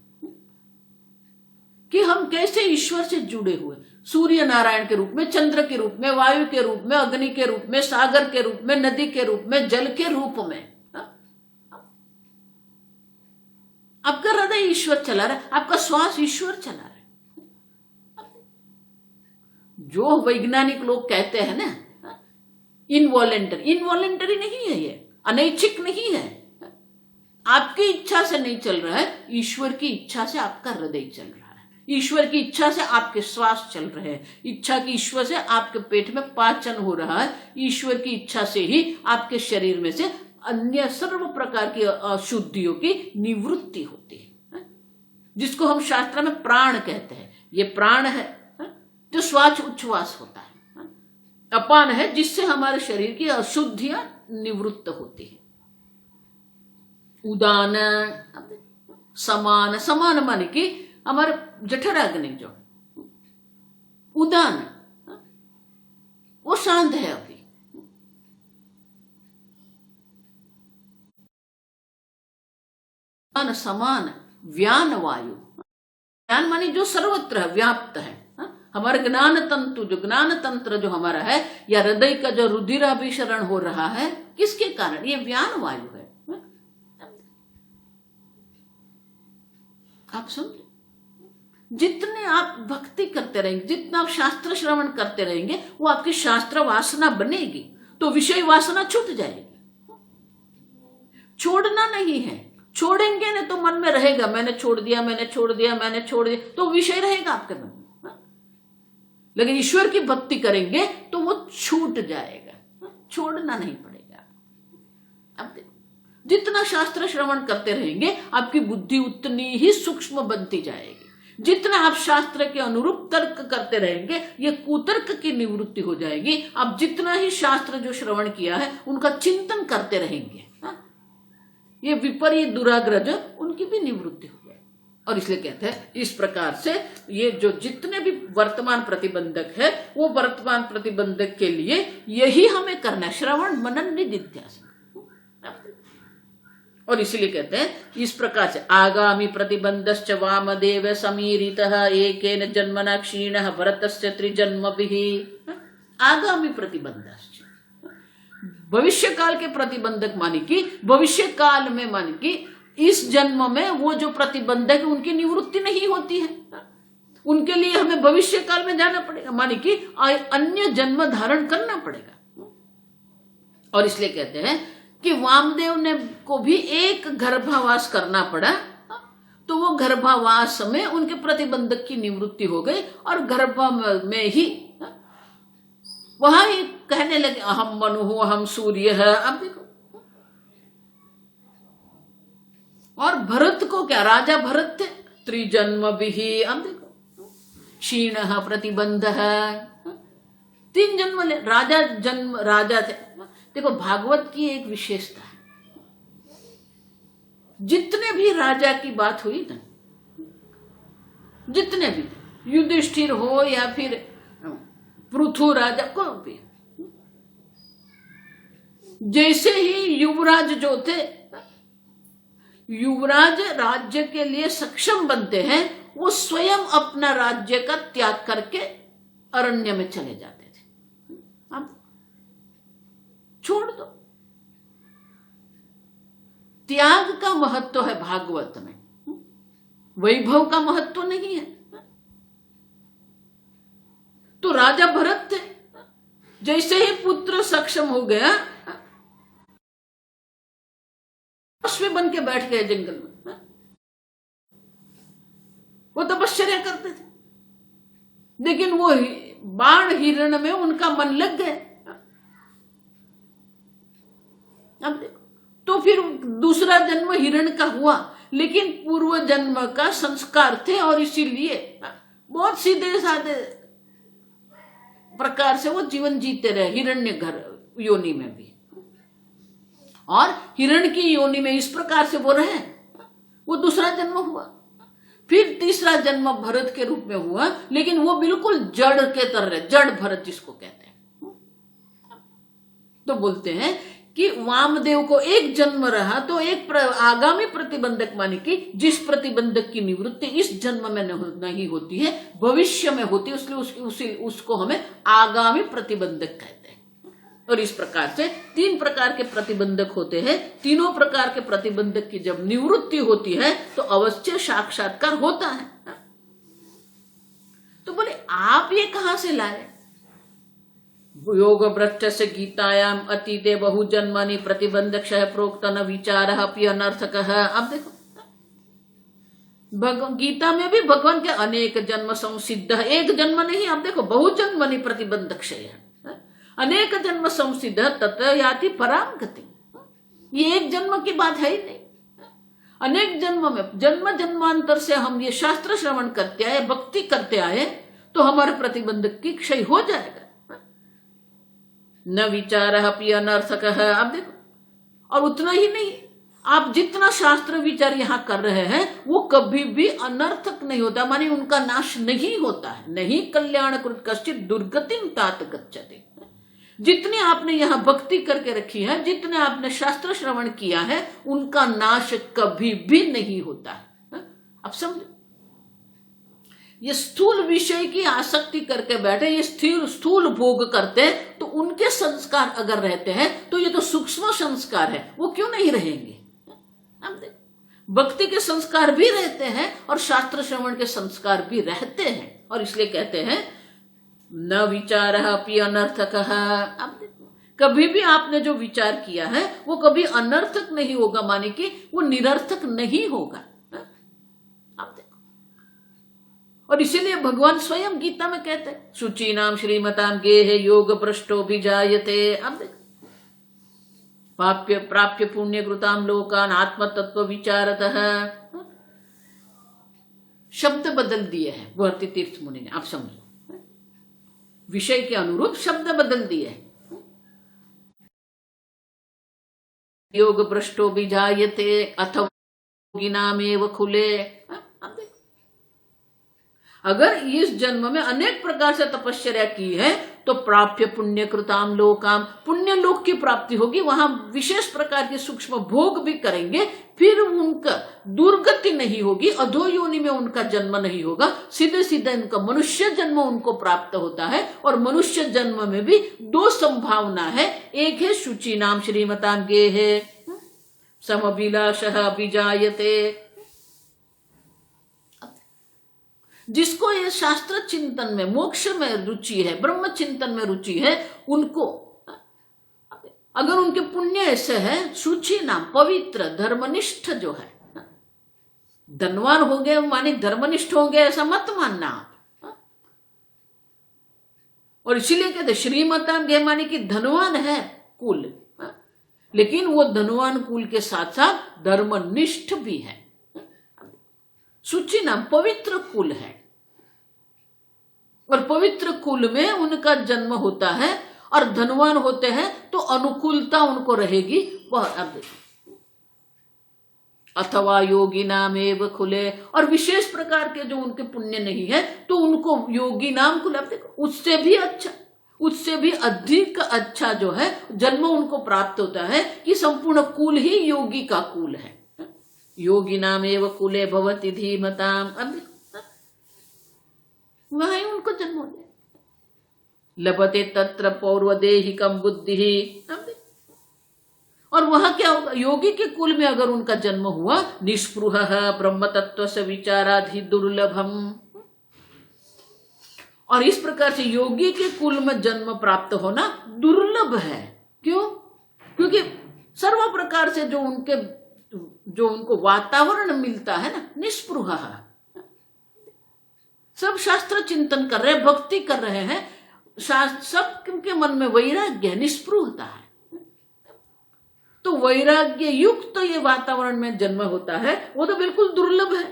कि हम कैसे ईश्वर से जुड़े हुए, सूर्य नारायण के रूप में, चंद्र के रूप में, वायु के रूप में, अग्नि के रूप में, सागर के रूप में, नदी के रूप में, जल के रूप में। आपका हृदय ईश्वर चला रहा है, आपका श्वास ईश्वर चला रहा है। जो वैज्ञानिक लोग कहते हैं ना इनवॉलेंटरी नहीं है, ये अनैच्छिक नहीं है, आपकी इच्छा से नहीं चल रहा है, ईश्वर की इच्छा से आपका हृदय चल रहा है। ईश्वर की इच्छा से आपके श्वास चल रहे हैं, इच्छा की ईश्वर से आपके पेट में पाचन हो रहा है, ईश्वर की इच्छा से ही आपके शरीर में से अन्य सर्व प्रकार की अशुद्धियों की निवृत्ति होती है, जिसको हम शास्त्र में प्राण कहते हैं। ये प्राण है जो श्वास उच्छ्वास होता है, अपान है जिससे हमारे शरीर की अशुद्धियां निवृत्त होती है। उदान, समान, समान माने कि हमारे जठराग्नि जो उदान वो शांत है अभी, समान व्यान वायु, ज्ञान मानी जो सर्वत्र है, व्याप्त है। हमारे ज्ञान तंतु जो ज्ञान तंत्र जो हमारा है, या हृदय का जो रुधिराभिसरण हो रहा है, किसके कारण? ये व्यान वायु है। आप समझे? जितने आप भक्ति करते रहेंगे, जितना आप शास्त्र श्रवण करते रहेंगे, वो आपकी शास्त्र वासना बनेगी, तो विषय वासना छूट जाएगी। छोड़ना नहीं है, छोड़ेंगे ना तो मन में रहेगा मैंने छोड़ दिया, मैंने छोड़ दिया, मैंने छोड़ दिया, तो विषय रहेगा आपके मन में। लेकिन ईश्वर की भक्ति करेंगे तो वो छूट जाएगा, छोड़ना नहीं पड़ेगा। अब देखो, जितना शास्त्र श्रवण करते रहेंगे आपकी बुद्धि उतनी ही सूक्ष्म बनती जाएगी। जितना आप शास्त्र के अनुरूप तर्क करते रहेंगे, ये कुतर्क की निवृत्ति हो जाएगी। आप जितना ही शास्त्र जो श्रवण किया है उनका चिंतन करते रहेंगे, ये विपरीत दुराग्रह उनकी भी निवृत्ति हो जाए। और इसलिए कहते हैं इस प्रकार से ये जो जितने भी वर्तमान प्रतिबंधक है, वो वर्तमान प्रतिबंधक के लिए यही हमें करना है, श्रवण मनन निधिध्यासन। और इसीलिए कहते हैं इस प्रकार से आगामी प्रतिबंधश्च वामदेव समीरितः एकेन जन्मना क्षीणः भरतस्य त्रिजन्मभिः। आगामी प्रतिबंधश्च, भविष्य काल के प्रतिबंधक माने कि भविष्य काल में माने कि इस जन्म में वो जो प्रतिबंधक है उनकी निवृत्ति नहीं होती है, उनके लिए हमें भविष्य काल में जाना पड़ेगा, माने कि अन्य जन्म धारण करना पड़ेगा। और इसलिए कहते हैं कि वामदेव ने को भी एक गर्भावास करना पड़ा, तो वो गर्भावास में उनके प्रतिबंधक की निवृत्ति हो गई और गर्भ में ही वहां ही कहने लगे अहम मनु हूं, अहम सूर्य है। अब देखो, और भरत को क्या, राजा भरत थे, त्रिजन्म भी। अब देखो, क्षीण प्रतिबंध है, 3 जन्म ले, राजा जन्म राजा थे। देखो भागवत की एक विशेषता है, जितने भी राजा की बात हुई ना, जितने भी, युधिष्ठिर हो या फिर पृथु राजा को भी, जैसे ही युवराज जो थे, युवराज राज्य के लिए सक्षम बनते हैं, वो स्वयं अपना राज्य का त्याग करके अरण्य में चले जाते थे। अब छोड़ दो, त्याग का महत्व है भागवत में, वैभव का महत्व नहीं है। तो राजा भरत थे, जैसे ही पुत्र सक्षम हो गया, अश्व बन के बैठ गए जंगल में, वो तपश्चर्या करते थे। लेकिन वो बाण हिरण में उनका मन लग गया। अब देखो, तो फिर दूसरा जन्म हिरण का हुआ, लेकिन पूर्व जन्म का संस्कार थे और इसीलिए बहुत सीधे साधे प्रकार से वो जीवन जीते रहे हिरण्य घर योनि में भी। और हिरण की योनि में इस प्रकार से वो रहे, वो दूसरा जन्म हुआ। फिर तीसरा जन्म भरत के रूप में हुआ, लेकिन वो बिल्कुल जड़ के तरह, जड़ भरत जिसको कहते हैं। तो बोलते हैं कि वामदेव को एक जन्म रहा, तो एक आगामी प्रतिबंधक माने कि जिस प्रतिबंधक की निवृत्ति इस जन्म में नहीं होती है, भविष्य में होती है, इसलिए उसको हमें आगामी प्रतिबंधक कहते हैं। और इस प्रकार से 3 प्रकार के प्रतिबंधक होते हैं। तीनों प्रकार के प्रतिबंधक की जब निवृत्ति होती है तो अवश्य साक्षात्कार होता है। तो बोले आप ये कहां से लाए? योग भ्रष्ट से गीतायाम अतीते बहु जन्मनि प्रतिबंधक प्रोक्त न विचार अपि अनर्थक है। अब देखो, गीता में भी भगवान के अनेक जन्म संसिद्ध है, एक जन्म नहीं, आप देखो बहुजन्मनि प्रतिबंध क्षय है, अनेक जन्म संसिद्ध तत याति पराम गति। ये एक जन्म की बात है ही नहीं, अनेक जन्म में जन्म जन्मांतर से हम ये शास्त्र श्रवण करते आए, भक्ति करते आए, तो हमारे प्रतिबंध की क्षय हो जाएगा। न विचार अपि अनर्थक है, आप देखो, और उतना ही नहीं, आप जितना शास्त्र विचार यहां कर रहे हैं वो कभी भी अनर्थक नहीं होता, माने उनका नाश नहीं होता है। नहीं कल्याण कृत कश्चित दुर्गतिम तात गच्छति। जितने आपने यहां भक्ति करके रखी है, जितने आपने शास्त्र श्रवण किया है, उनका नाश कभी भी नहीं होता है। अब समझो, ये स्थूल विषय की आसक्ति करके बैठे, ये स्थूल भोग करते, तो उनके संस्कार अगर रहते हैं तो ये तो सूक्ष्म संस्कार है, वो क्यों नहीं रहेंगे? अब देखो, भक्ति के संस्कार भी रहते हैं और शास्त्र श्रवण के संस्कार भी रहते हैं, और इसलिए कहते हैं न विचार अपि अनर्थक। अब देखो, कभी भी आपने जो विचार किया है वो कभी अनर्थक नहीं होगा, माने कि वो निरर्थक नहीं होगा। आप देखो, और इसीलिए भगवान स्वयं गीता में कहते हैं शुचीनाम श्रीमताम गेहे योग भ्रष्टोभिजायते। अब देखो, प्राप्य पुण्य कृताम लोकान आत्म तत्व विचारतः। शब्द बदल दिए हैं वर्ती तीर्थ मुनि ने, आप समझो, विषय के अनुरूप शब्द बदल दिए हैं। योग भ्रष्टो विजायते अथवा योगिनामेव खुले। अगर इस जन्म में अनेक प्रकार से तपस्या की है तो प्राप्य पुण्य कृताम लोकाम, पुण्य लोक की प्राप्ति होगी, वहां विशेष प्रकार के सूक्ष्म भोग भी करेंगे, फिर उनका दुर्गति नहीं होगी, अधो योनि में उनका जन्म नहीं होगा, सीधे सीधे उनका मनुष्य जन्म उनको प्राप्त होता है। और मनुष्य जन्म में भी दो संभावना है, एक है शुचि नाम श्रीमताम गेहे समभिलाषः विजायते। जिसको ये शास्त्र चिंतन में, मोक्ष में रुचि है, ब्रह्म चिंतन में रुचि है, उनको अगर उनके पुण्य ऐसे है, शुचि नाम पवित्र धर्मनिष्ठ जो है, धनवान हो गए माने धर्मनिष्ठ होंगे ऐसा मत मानना आप। और इसीलिए कहते श्रीमताम गे माने कि धनवान है कुल, लेकिन वो धनवान कुल के साथ साथ धर्मनिष्ठ भी है। शुचि नाम पवित्र कुल है, और पवित्र कुल में उनका जन्म होता है, और धनवान होते हैं तो अनुकूलता उनको रहेगी। वह अब अथवा योगी नाम एव खुले, और विशेष प्रकार के जो उनके पुण्य नहीं है तो उनको योगी नाम खुले। अब देखो, उससे भी अच्छा, उससे भी अधिक अच्छा जो है जन्म उनको प्राप्त होता है कि संपूर्ण कुल ही योगी का कुल है। योगी नाम एव कुले भवति धीमताम। अब वहीं उनको जन्म हो जाए, लभते तत्र पौर्वदेहिकम बुद्धि। और वहां क्या होगा, योगी के कुल में अगर उनका जन्म हुआ, निष्पृह ब्रह्म तत्व से विचाराधि दुर्लभम। और इस प्रकार से योगी के कुल में जन्म प्राप्त होना दुर्लभ है। क्यों? क्योंकि सर्व प्रकार से जो उनको वातावरण मिलता है ना, निष्पृह, सब शास्त्र चिंतन कर रहे हैं, भक्ति कर रहे हैं, सबके मन में वैराग्य निष्पृहता है, तो वैराग्य युक्त ये वातावरण में जन्म होता है, वो तो बिल्कुल दुर्लभ है।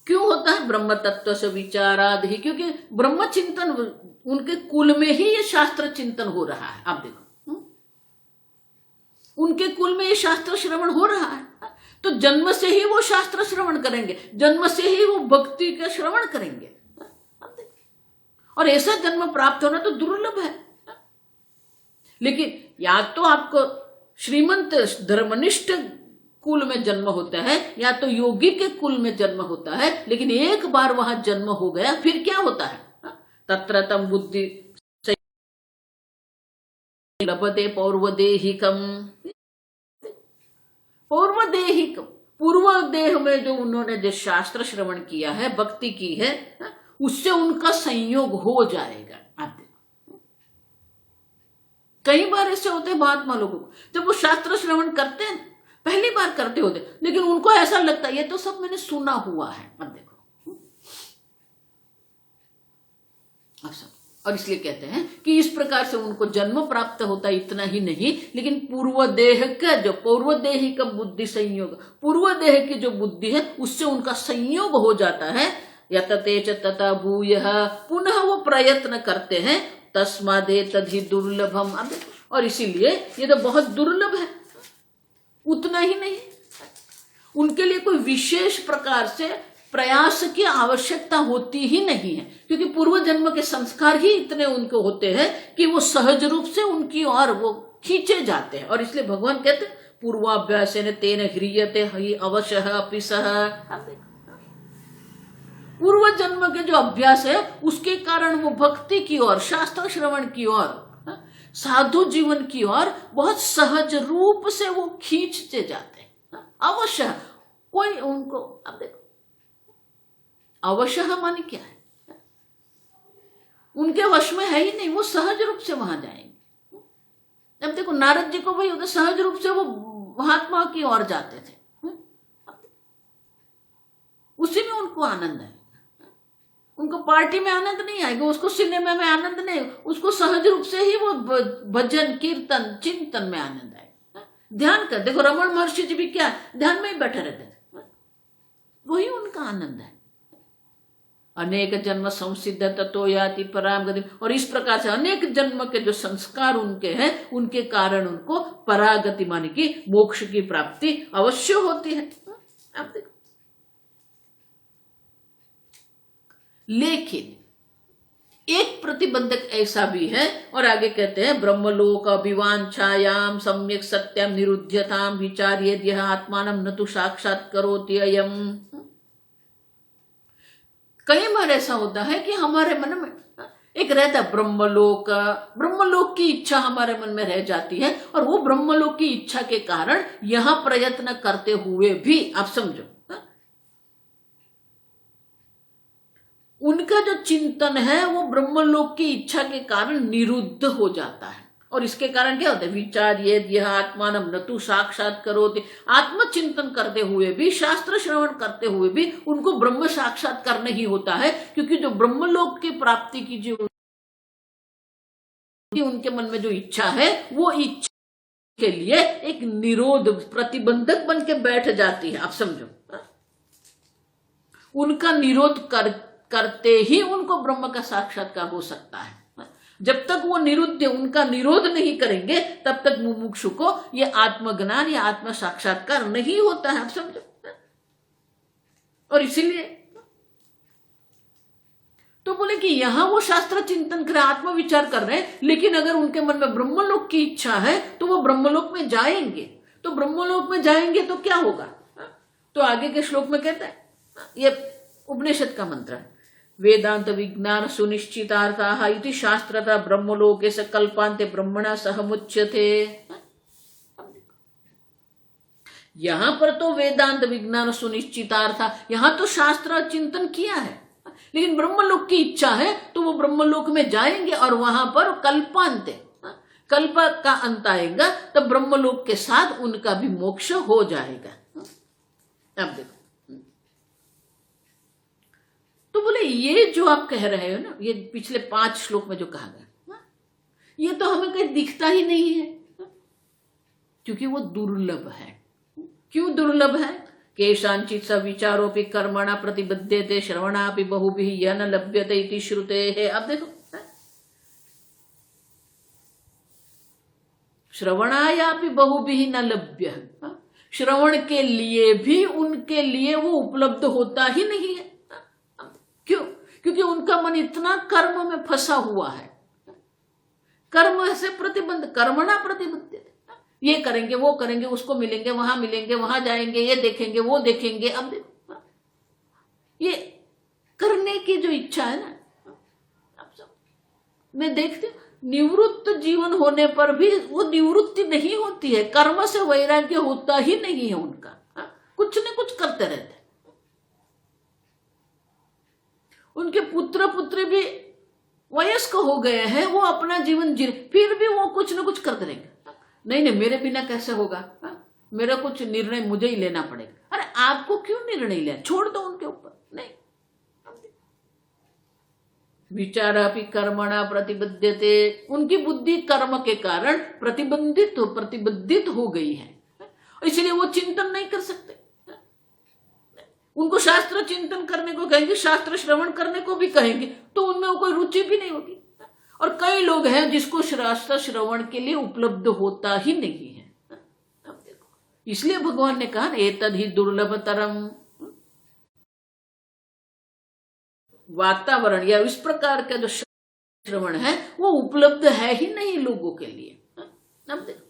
क्यों होता है? ब्रह्म तत्व से विचाराधि, क्योंकि ब्रह्म चिंतन उनके कुल में ही ये शास्त्र चिंतन हो रहा है। आप देखो, उनके कुल में ये शास्त्र श्रवण हो रहा है, तो जन्म से ही वो शास्त्र श्रवण करेंगे, जन्म से ही वो भक्ति का श्रवण करेंगे। और ऐसा जन्म प्राप्त होना तो दुर्लभ है। लेकिन या तो आपको श्रीमंत धर्मनिष्ठ कुल में जन्म होता है, या तो योगी के कुल में जन्म होता है, लेकिन एक बार वहां जन्म हो गया फिर क्या होता है, तत्र तम बुद्धि लभते पौर्वदेहिकम। पौर्वदेहिकम, पूर्व देह में जो उन्होंने जो शास्त्र श्रवण किया है, भक्ति की है, उससे उनका संयोग हो जाएगा। आप देखो, कई बार ऐसे होते हैं महात्मा लोगों को, जब वो शास्त्र श्रवण करते हैं पहली बार करते होते, लेकिन उनको ऐसा लगता है ये तो सब मैंने सुना हुआ है। अब देखो, अब सब, और इसलिए कहते हैं कि इस प्रकार से उनको जन्म प्राप्त होता है। इतना ही नहीं, लेकिन पूर्व देह का जो पूर्व देह का बुद्धि संयोग, पूर्व देह की जो बुद्धि है उससे उनका संयोग हो जाता है। यतते च तथा भूयः, पुनः वो प्रयत्न करते हैं। तस्मादे तद्धि दुर्लभम, और इसीलिए ये तो बहुत दुर्लभ है। उतना ही नहीं, उनके लिए कोई विशेष प्रकार से प्रयास की आवश्यकता होती ही नहीं है, क्योंकि पूर्व जन्म के संस्कार ही इतने उनको होते हैं कि वो सहज रूप से उनकी ओर वो खींचे जाते हैं। और इसलिए भगवान कहते हैं पूर्वाभ्यासेन तेन ह्रियते हि अवशः अपिसः। पूर्व जन्म के जो अभ्यास है उसके कारण वो भक्ति की ओर, शास्त्र श्रवण की ओर, साधु जीवन की ओर बहुत सहज रूप से वो खींचते जाते हैं। अवश्य कोई उनको, अब देखो अवश्य माने क्या है, उनके वश में है ही नहीं, वो सहज रूप से वहां जाएंगे। अब देखो नारद जी को भाई उधर सहज रूप से वो महात्मा की ओर जाते थे, उसी में उनको आनंद है। उनको पार्टी में आनंद नहीं आएगा, उसको सिनेमा में आनंद नहीं, उसको सहज रूप से ही वो भजन कीर्तन चिंतन में आनंद आएगा। ध्यान कर देखो, रमण महर्षि जी भी क्या ध्यान में ही बैठे रहते थे, वही उनका आनंद है। अनेक जन्म संसिद्ध ततो याति पराम गति, और इस प्रकार से अनेक जन्म के जो संस्कार उनके हैं उनके कारण उनको परागति माने की मोक्ष की प्राप्ति अवश्य होती है। आप देखो, लेकिन एक प्रतिबंधक ऐसा भी है, और आगे कहते हैं ब्रह्मलोक अभिवांछायाम सम्यक सत्यम निरुध्यताम विचार्येद यह आत्मानं न तु साक्षात करोति अयम्। कई बार ऐसा होता है कि हमारे मन में एक रहता है ब्रह्मलोक, ब्रह्मलोक की इच्छा हमारे मन में रह जाती है, और वो ब्रह्मलोक की इच्छा के कारण यहां प्रयत्न करते हुए भी, आप समझो, उनका जो चिंतन है वो ब्रह्मलोक की इच्छा के कारण निरुद्ध हो जाता है। और इसके कारण क्या होता है, विचार्येद यह आत्मानं न तु साक्षात करोति, आत्मचिंतन करते हुए भी, शास्त्र श्रवण करते हुए भी उनको ब्रह्म साक्षात्कार नहीं होता है, क्योंकि जो ब्रह्मलोक की प्राप्ति की जो उनके मन में जो इच्छा है वो इच्छा के लिए एक निरोध प्रतिबंधक बन के बैठ जाती है। आप समझो, उनका निरोध करते ही उनको ब्रह्म का साक्षात्कार हो सकता है। जब तक वो निरुद्ध, उनका निरोध नहीं करेंगे तब तक मुमुक्षु को ये आत्मज्ञान या आत्म साक्षात्कार नहीं होता है। आप समझो, और इसीलिए तो बोले कि यहां वो शास्त्र चिंतन कर, आत्म विचार कर रहे हैं, लेकिन अगर उनके मन में ब्रह्मलोक की इच्छा है तो वो ब्रह्मलोक में जाएंगे। तो ब्रह्मलोक में जाएंगे तो क्या होगा, तो आगे के श्लोक में कहता है, ये उपनिषद का मंत्र है, वेदांत विज्ञान सुनिश्चितार्थाः इति शास्त्रतः ब्रह्मलोके स कल्पान्ते ब्रह्मणा सह मुच्यते। यहां पर तो वेदांत विज्ञान सुनिश्चितार्थ, यहां तो शास्त्र चिंतन किया है, लेकिन ब्रह्मलोक की इच्छा है तो वो ब्रह्मलोक में जाएंगे, और वहां पर कल्पांते, कल्प का अंत आएगा तब ब्रह्मलोक के साथ उनका भी मोक्ष हो जाएगा। अब देखो, तो बोले ये जो आप कह रहे हो ना, ये पिछले 5 श्लोक में जो कहा गया, ये तो हमें कहीं दिखता ही नहीं है, क्योंकि वो दुर्लभ है। क्यों दुर्लभ है, केषांचित् स विचारोपि कर्मणा प्रतिबध्यते श्रवणापि बहुभिः यह न लभ्यते इति श्रुतेः। अब देखो, श्रवणायापि बहुभिः न लभ्य, श्रवण के लिए भी उनके लिए वो उपलब्ध होता ही नहीं है। क्यों, क्योंकि उनका मन इतना कर्म में फंसा हुआ है, कर्म से प्रतिबंध, कर्मणा प्रतिबद्ध, ये करेंगे वो करेंगे, उसको मिलेंगे वहां जाएंगे, ये देखेंगे वो देखेंगे। अब देखो, ये करने की जो इच्छा है ना, मैं देखती हूँ निवृत्त जीवन होने पर भी वो निवृत्ति नहीं होती है, कर्म से वैराग्य होता ही नहीं है उनका, कुछ न कुछ करते रहते। उनके पुत्र पुत्री भी वयस्क हो गए हैं, वो अपना जीवन जी, फिर भी वो कुछ न कुछ करते रहेंगे। नहीं मेरे बिना कैसे होगा, मेरा कुछ निर्णय मुझे ही लेना पड़ेगा। अरे आपको क्यों निर्णय लिया, छोड़ दो उनके ऊपर। नहीं, विचारापि कर्मणा प्रतिबद्धते, उनकी बुद्धि कर्म के कारण प्रतिबद्धित हो गई है, इसलिए वो चिंतन नहीं कर सकते। उनको शास्त्र चिंतन करने को कहेंगे, शास्त्र श्रवण करने को भी कहेंगे, तो उनमें कोई रुचि भी नहीं होगी। और कई लोग हैं जिसको शास्त्र श्रवण के लिए उपलब्ध होता ही नहीं है। अब देखो, इसलिए भगवान ने कहा एतद ही दुर्लभतरम, वातावरण या इस प्रकार का जो श्रवण है वो उपलब्ध है ही नहीं लोगों के लिए। अब देखो,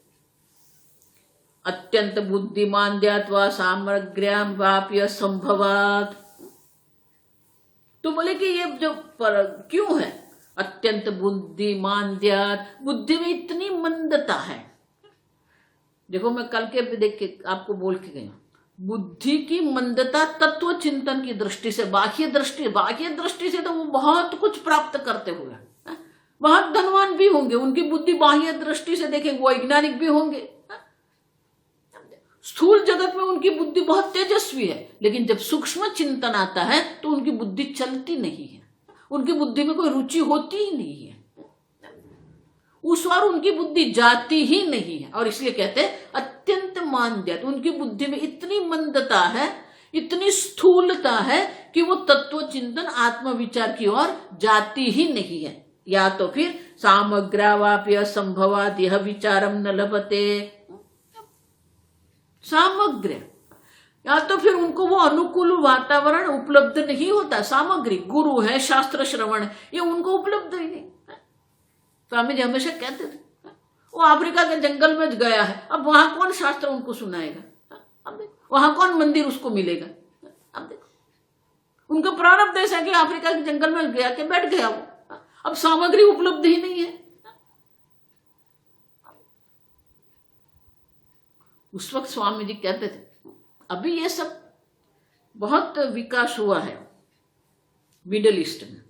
अत्यंत बुद्धिमान ध्यात्वा सामग्र्याम वाप्य संभवात, तो बोले कि ये जो क्यों है अत्यंत बुद्धिमान ध्यात, बुद्धि में इतनी मंदता है। देखो मैं कल के देख के आपको बोल के गया, बुद्धि की मंदता तत्व चिंतन की दृष्टि से, बाह्य दृष्टि से तो वो बहुत कुछ प्राप्त करते हुए बहुत धनवान भी होंगे, उनकी बुद्धि बाह्य दृष्टि से देखेंगे वैज्ञानिक भी होंगे, स्थूल जगत में उनकी बुद्धि बहुत तेजस्वी है, लेकिन जब सूक्ष्म चिंतन आता है तो उनकी बुद्धि चलती नहीं है, उनकी बुद्धि में कोई रुचि होती ही नहीं है, उस और उनकी बुद्धि जाती ही नहीं है। और इसलिए कहते हैं अत्यंत मांद्यत, उनकी बुद्धि में इतनी मंदता है, इतनी स्थूलता है कि वो तत्व चिंतन आत्मविचार की ओर जाती ही नहीं है। या तो फिर सामग्रावाप्य संभवात यह विचारम न लभते, सामग्री, या तो फिर उनको वो अनुकूल वातावरण उपलब्ध नहीं होता। सामग्री गुरु है, शास्त्र श्रवण, ये उनको उपलब्ध ही नहीं। स्वामी जी हमेशा कहते थे वो अफ्रीका के जंगल में गया है, अब वहां कौन शास्त्र उनको सुनाएगा, अब देखो वहां कौन मंदिर उसको मिलेगा। अब देखो उनका प्रारब्ध ऐसा कि अफ्रीका के जंगल में गया के बैठ गया वो, अब सामग्री उपलब्ध ही नहीं है। उस वक्त स्वामी जी कहते थे अभी ये सब बहुत विकास हुआ है मिडिल ईस्ट में,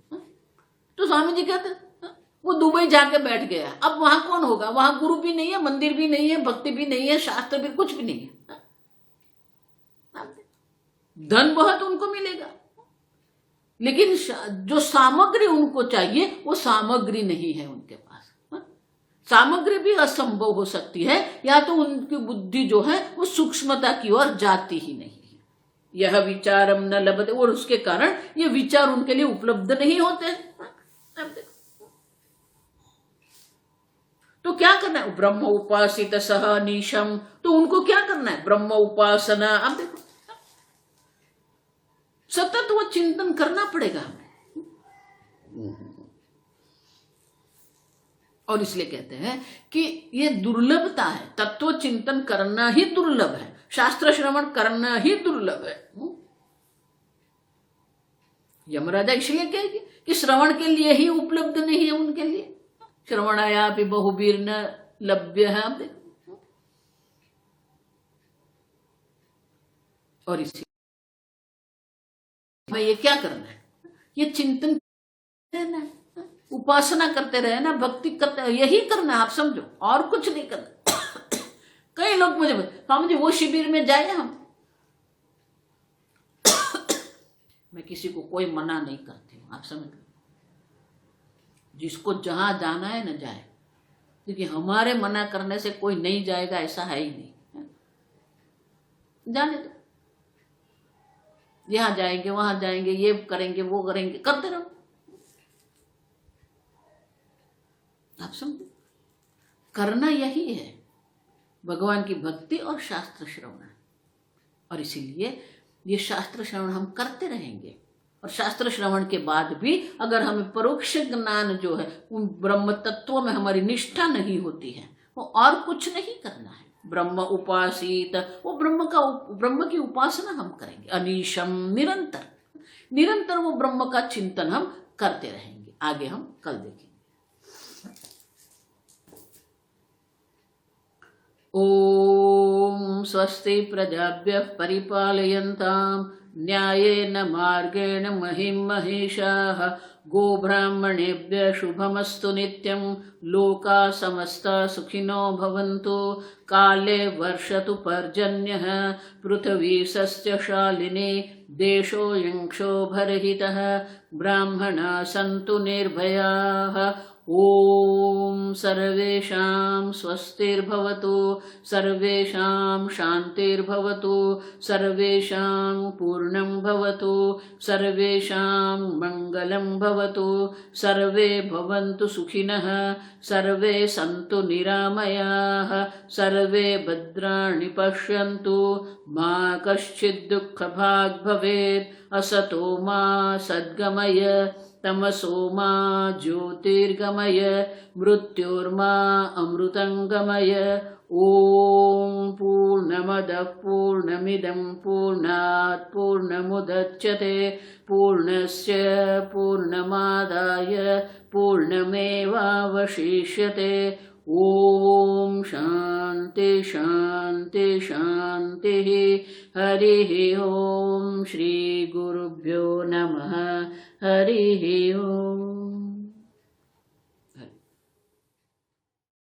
तो स्वामी जी कहते वो दुबई जाके बैठ गया, अब वहां कौन होगा, वहां गुरु भी नहीं है, मंदिर भी नहीं है, भक्ति भी नहीं है, शास्त्र भी कुछ भी नहीं है। धन बहुत उनको मिलेगा, लेकिन जो सामग्री उनको चाहिए वो सामग्री नहीं है उनके पास। सामग्री भी असंभव हो सकती है, या तो उनकी बुद्धि जो है वो सूक्ष्मता की ओर जाती ही नहीं है। यह विचारम न लभते, और उसके कारण ये विचार उनके लिए उपलब्ध नहीं होते। तो क्या करना है, ब्रह्म उपासित सह नीशम, तो उनको क्या करना है, ब्रह्म उपासना। अब देखो सतत वो चिंतन करना पड़ेगा हमें, और इसलिए कहते हैं कि ये दुर्लभता है, तत्व चिंतन करना ही दुर्लभ है, शास्त्र श्रवण करना ही दुर्लभ है। यमराजा इसलिए कहेगी कि श्रवण के लिए ही उपलब्ध नहीं है उनके लिए, श्रवणाया भी बहुवीर न लभ्य है। आप देखो, और इसी में ये क्या करना है, ये चिंतन रहना है, उपासना करते रहे ना, भक्ति करते रहे, यही करना है। आप समझो, और कुछ नहीं करना। कई लोग मुझे स्वामी जी वो शिविर में जाए हम, मैं किसी को कोई मना नहीं करती हूँ, आप समझ, जिसको जहां जाना है ना जाए, क्योंकि हमारे मना करने से कोई नहीं जाएगा ऐसा है ही नहीं। जाने दो, यहां जाएंगे वहां जाएंगे, ये करेंगे वो करेंगे, करते रहो। आप समझो, करना यही है, भगवान की भक्ति और शास्त्र श्रवण। और इसीलिए ये शास्त्र श्रवण हम करते रहेंगे, और शास्त्र श्रवण के बाद भी अगर हमें परोक्ष ज्ञान जो है उन ब्रह्म तत्व में हमारी निष्ठा नहीं होती है, वो और कुछ नहीं करना है। ब्रह्म उपासित, वो ब्रह्म की उपासना हम करेंगे, अनीशम, निरंतर वो ब्रह्म का चिंतन हम करते रहेंगे। आगे हम कल देखेंगे। ओम स्वस्ति प्रजाभ्यः परिपालयन्ताम् न्यायेन मार्गेण महिं महिषाः गोब्राह्मणेभ्यः शुभमस्तु नित्यं लोकाः समस्ताः सुखिनो भवन्तु काले वर्षतु पर्जन्यः पृथिवी सस्यशालिनी देशोऽयं क्षोभरहितः ब्राह्मणाः सन्तु निर्भयाः ॐ सर्वेषां स्वस्तिर्भवतु सर्वेषां शान्तिर्भवतु सर्वेषां पूर्णं भवतु सर्वेषां मङ्गलं भवतु सर्वे भवन्तु सुखिनः सर्वे सन्तु निरामयाः सर्वे भद्राणि पश्यन्तु मा कश्चित् दुःखभाग् भवेत् असतो मा सद्गमय तमसो मा ज्योतिर्गमय मृत्योर्मा अमृतङ्गमय ॐ पूर्णमदः पूर्णमिदं पूर्णात् पूर्णमुदच्यते पूर्णस्य पूर्णमादाय पूर्णमेवावशिष्यते ॐ शान्ति शान्ति शान्तिः हरिः ॐ श्रीगुरुभ्यो नमः हरिः ॐ।